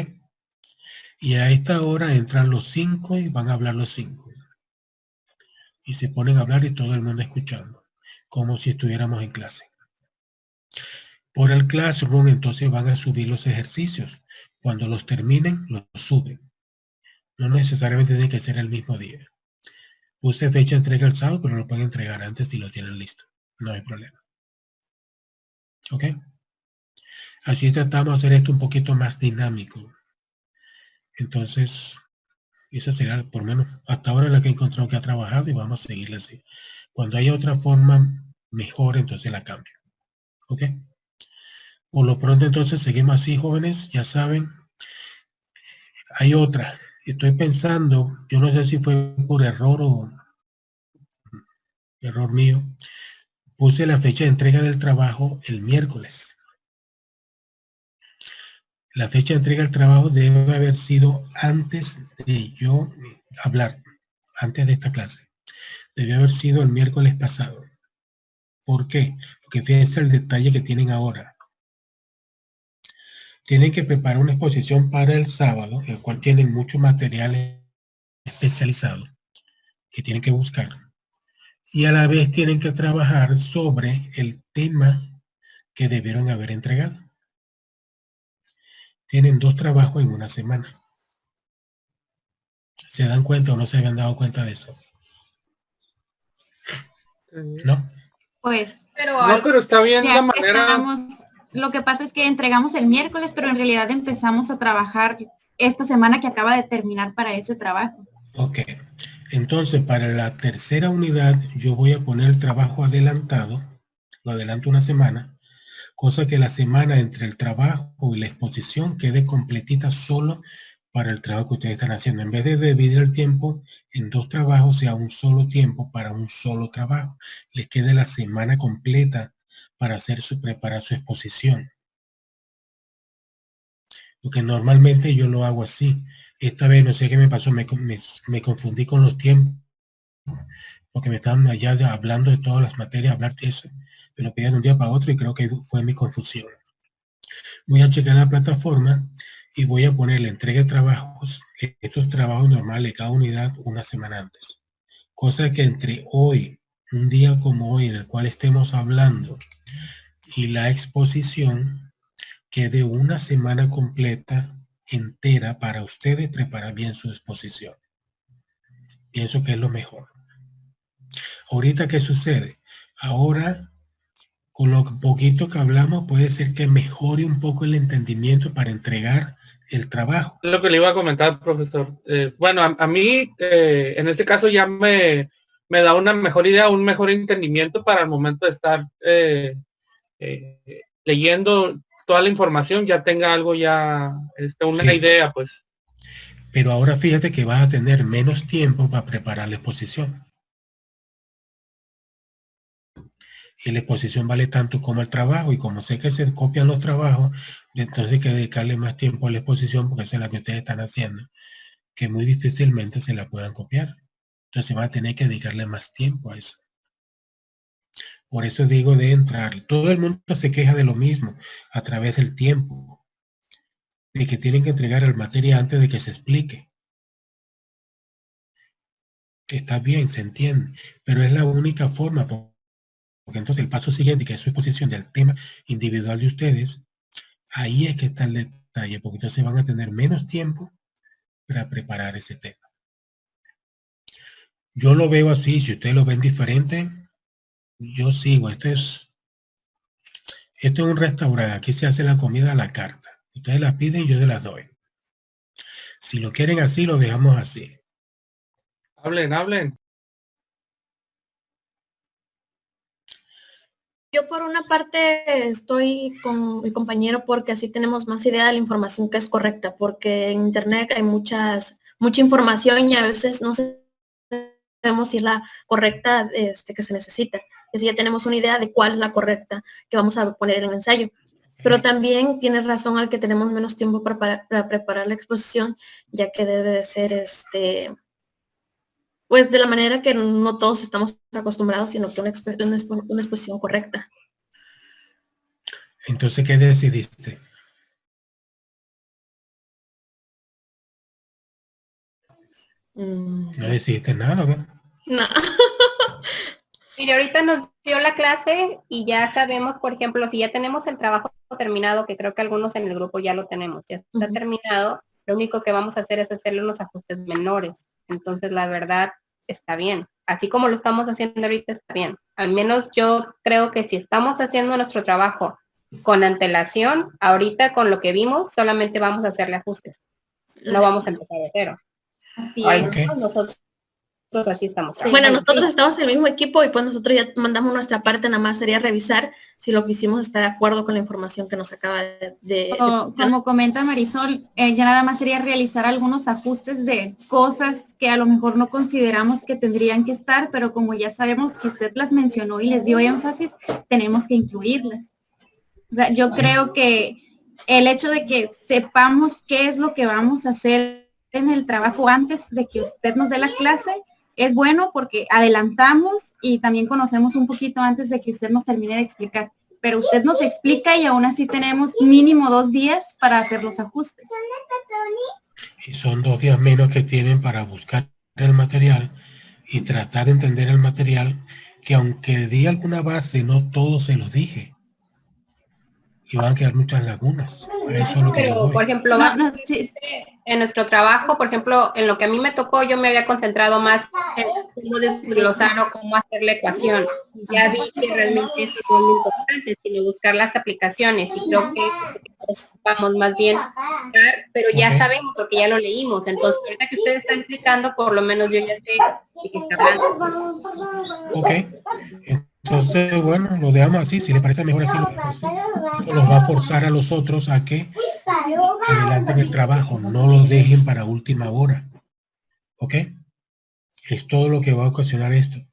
Y a esta hora entran los 5 y van a hablar los 5. Y se ponen a hablar y todo el mundo escuchando, como si estuviéramos en clase. Por el Classroom entonces van a subir los ejercicios. Cuando los terminen, los suben. No necesariamente tiene que ser el mismo día. Puse fecha de entrega el sábado, pero lo pueden entregar antes si lo tienen listo. No hay problema. ¿Ok? Así tratamos de hacer esto un poquito más dinámico. Entonces, esa será por lo menos hasta ahora la que he encontrado que ha trabajado y vamos a seguirle así. Cuando haya otra forma mejor, entonces la cambio. ¿Ok? Por lo pronto entonces seguimos así, jóvenes. Ya saben, hay otra. Estoy pensando, yo no sé si fue por error o error mío, puse la fecha de entrega del trabajo el miércoles. La fecha de entrega del trabajo debe haber sido antes de yo hablar, antes de esta clase. Debió haber sido el miércoles pasado. ¿Por qué? Porque fíjense el detalle que tienen ahora. Tienen que preparar una exposición para el sábado, el cual tienen mucho material especializado que tienen que buscar. Y a la vez tienen que trabajar sobre el tema que debieron haber entregado. Tienen 2 trabajos en una semana. ¿Se dan cuenta o no se habían dado cuenta de eso? ¿No? Pues Pero No, pero está bien ya la manera. empezamos, lo que pasa es que entregamos el miércoles, pero en realidad empezamos a trabajar esta semana que acaba de terminar para ese trabajo. Ok. Entonces, para la tercera unidad, yo voy a poner el trabajo adelantado. Lo adelanto una semana. Cosa que la semana entre el trabajo y la exposición quede completita solo para el trabajo que ustedes están haciendo. En vez de dividir el tiempo en 2 trabajos, sea un solo tiempo para un solo trabajo. Les quede la semana completa para preparar su exposición. Porque normalmente yo lo hago así. Esta vez no sé qué me pasó, me confundí con los tiempos. Porque me estaban allá hablando de todas las materias, hablar de eso. Me lo pedían de un día para otro y creo que fue mi confusión. Voy a checar la plataforma y voy a poner la entrega de trabajos, estos trabajos normales, cada unidad una semana antes. Cosa que entre hoy, un día como hoy en el cual estemos hablando, y la exposición, quede una semana completa, entera, para ustedes preparar bien su exposición. Pienso que es lo mejor. Ahorita, ¿qué sucede? Ahora, con lo poquito que hablamos, puede ser que mejore un poco el entendimiento para entregar el trabajo. Lo que le iba a comentar, profesor. Bueno, a mí, en este caso ya me da una mejor idea, un mejor entendimiento para el momento de estar leyendo toda la información, ya tenga algo ya, una Sí. idea, pues. Pero ahora fíjate que vas a tener menos tiempo para preparar la exposición. Y la exposición vale tanto como el trabajo, y como sé que se copian los trabajos, entonces hay que dedicarle más tiempo a la exposición, porque esa es la que ustedes están haciendo, que muy difícilmente se la puedan copiar. Entonces van a tener que dedicarle más tiempo a eso. Por eso digo de entrar. Todo el mundo se queja de lo mismo a través del tiempo, de que tienen que entregar el material antes de que se explique. Está bien, se entiende, pero es la única forma, porque entonces el paso siguiente, que es su exposición del tema individual de ustedes, ahí es que está el detalle, porque entonces van a tener menos tiempo para preparar ese tema. Yo lo veo así, si ustedes lo ven diferente, yo sigo. Esto es un restaurante, aquí se hace la comida a la carta. Ustedes la piden y yo se las doy. Si lo quieren así, lo dejamos así. Hablen. Yo por una parte estoy con el compañero porque así tenemos más idea de la información que es correcta, porque en internet hay mucha información y a veces no sabemos si es la correcta que se necesita. Así ya tenemos una idea de cuál es la correcta que vamos a poner en el ensayo. Pero también tienes razón al que tenemos menos tiempo para preparar la exposición, ya que debe de ser pues de la manera que no todos estamos acostumbrados, sino que una exposición correcta. Entonces, ¿qué decidiste? No decidiste nada, ¿verdad? No. Mire, ahorita nos dio la clase y ya sabemos, por ejemplo, si ya tenemos el trabajo terminado, que creo que algunos en el grupo ya lo tenemos, ya está terminado, lo único que vamos a hacer es hacerle unos ajustes menores. Entonces, la verdad, está bien. Así como lo estamos haciendo ahorita, está bien. Al menos yo creo que si estamos haciendo nuestro trabajo con antelación, ahorita con lo que vimos, solamente vamos a hacerle ajustes. No vamos a empezar de cero. Así Al es. menos nosotros así estamos. Sí. Bueno, nosotros estamos en el mismo equipo y pues nosotros ya mandamos nuestra parte, nada más sería revisar si lo que hicimos está de acuerdo con la información que nos acaba Como comenta Marisol, ya nada más sería realizar algunos ajustes de cosas que a lo mejor no consideramos que tendrían que estar, pero como ya sabemos que usted las mencionó y les dio énfasis, tenemos que incluirlas. O sea, yo creo que el hecho de que sepamos qué es lo que vamos a hacer en el trabajo antes de que usted nos dé la clase es bueno porque adelantamos y también conocemos un poquito antes de que usted nos termine de explicar. Pero usted nos explica y aún así tenemos mínimo 2 días para hacer los ajustes. Y son 2 días menos que tienen para buscar el material y tratar de entender el material, que aunque di alguna base, no todo se los dije. Y van a quedar muchas lagunas. Eso es lo que yo Pero, voy. por ejemplo, Sí. en nuestro trabajo, por ejemplo, en lo que a mí me tocó, yo me había concentrado más en cómo desglosar o cómo hacer la ecuación. Y ya vi que realmente eso no es lo importante, sino buscar las aplicaciones. Y creo que vamos más bien, pero ya sabemos porque ya lo leímos. Entonces, ahorita que ustedes están explicando, por lo menos yo ya sé de qué está hablando. Ok. Entonces, bueno, lo dejamos así. Si le parece mejor así, lo dejamos así. Eso los va a forzar a los otros a que adelanten el trabajo. No lo dejen para última hora. ¿Ok? Es todo lo que va a ocasionar esto.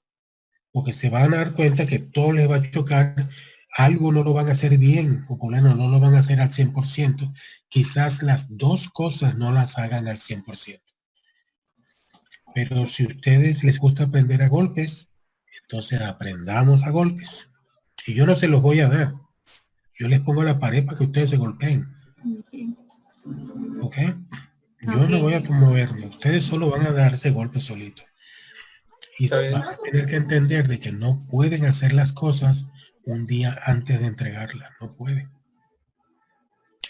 Porque se van a dar cuenta que todo les va a chocar. Algo no lo van a hacer bien, o por lo menos no lo van a hacer al 100%. Quizás las dos cosas no las hagan al 100%. Pero si a ustedes les gusta aprender a golpes, entonces aprendamos a golpes. Y yo no se los voy a dar. Yo les pongo la pared para que ustedes se golpeen. ¿Ok? Yo no voy a moverme. Ustedes solo van a darse golpes solitos. Y van a tener que entender de que no pueden hacer las cosas un día antes de entregarlas. No pueden.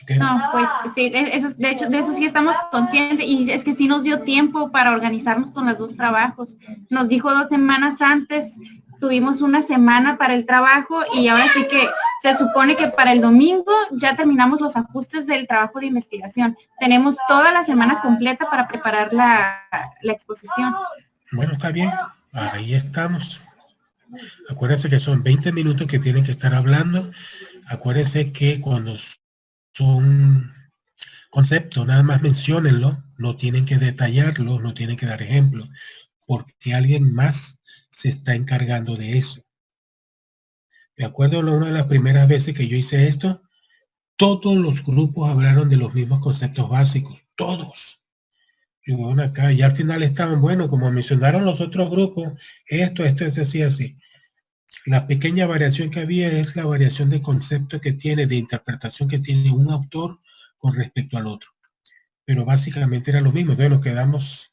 ¿Ok? No, pues sí, de hecho, de eso sí estamos conscientes y es que sí nos dio tiempo para organizarnos con los dos trabajos. Nos dijo 2 semanas antes, tuvimos una semana para el trabajo y ahora sí que se supone que para el domingo ya terminamos los ajustes del trabajo de investigación. Tenemos toda la semana completa para preparar la exposición. Bueno, está bien. Ahí estamos. Acuérdense que son 20 minutos que tienen que estar hablando. Acuérdense que cuando son conceptos, nada más menciónenlo, no tienen que detallarlo, no tienen que dar ejemplos, porque alguien más se está encargando de eso. Me acuerdo una de las primeras veces que yo hice esto, todos los grupos hablaron de los mismos conceptos básicos, todos. Y bueno, acá, y al final estaban, bueno, como mencionaron los otros grupos, esto, así. La pequeña variación que había es la variación de concepto que tiene, de interpretación que tiene un autor con respecto al otro. Pero básicamente era lo mismo. Entonces nos quedamos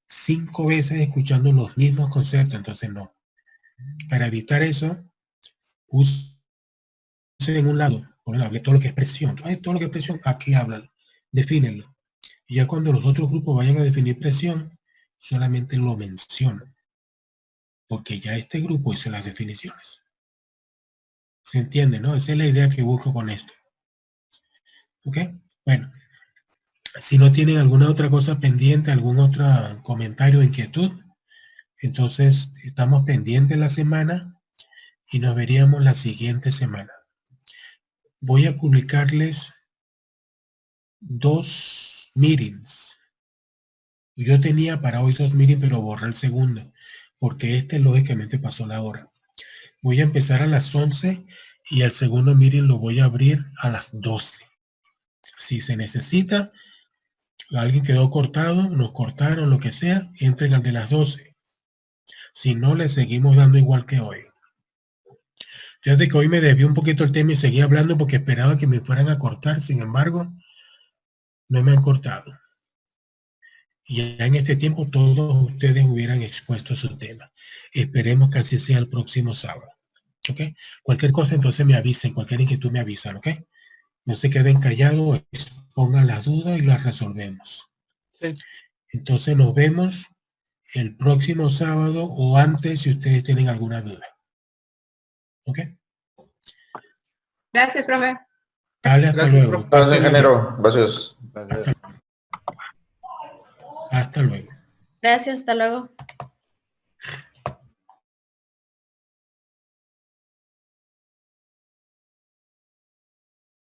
5 veces escuchando los mismos conceptos. Entonces no. Para evitar eso, puse en un lado, bueno, hablé todo lo que es presión. Todo lo que es presión, aquí hablan. Defínenlo. Y ya cuando los otros grupos vayan a definir presión, solamente lo mencionan. Porque ya este grupo hizo las definiciones. ¿Se entiende, no? Esa es la idea que busco con esto. ¿Ok? Bueno, si no tienen alguna otra cosa pendiente, algún otro comentario o inquietud, entonces estamos pendientes la semana y nos veríamos la siguiente semana. Voy a publicarles 2 meetings. Yo tenía para hoy 2 meetings, pero borré el segundo, porque este lógicamente pasó la hora. Voy a empezar a las 11 y el segundo meeting lo voy a abrir a las 12. Si se necesita, alguien quedó cortado, nos cortaron, lo que sea, entren al de las 12. Si no, le seguimos dando igual que hoy. Fíjate que hoy me desvió un poquito el tema y seguí hablando porque esperaba que me fueran a cortar. Sin embargo, no me han cortado. Y ya en este tiempo todos ustedes hubieran expuesto su tema. Esperemos que así sea el próximo sábado. ¿Ok? Cualquier cosa entonces me avisen, cualquier inquietud me avisan, ¿ok? No se queden callados, pongan las dudas y las resolvemos. Sí. Entonces nos vemos el próximo sábado o antes si ustedes tienen alguna duda. ¿Ok? Gracias, profe. Dale, hasta Gracias, luego. profe. Gracias, ingeniero. Gracias. Hasta luego. Gracias, hasta luego.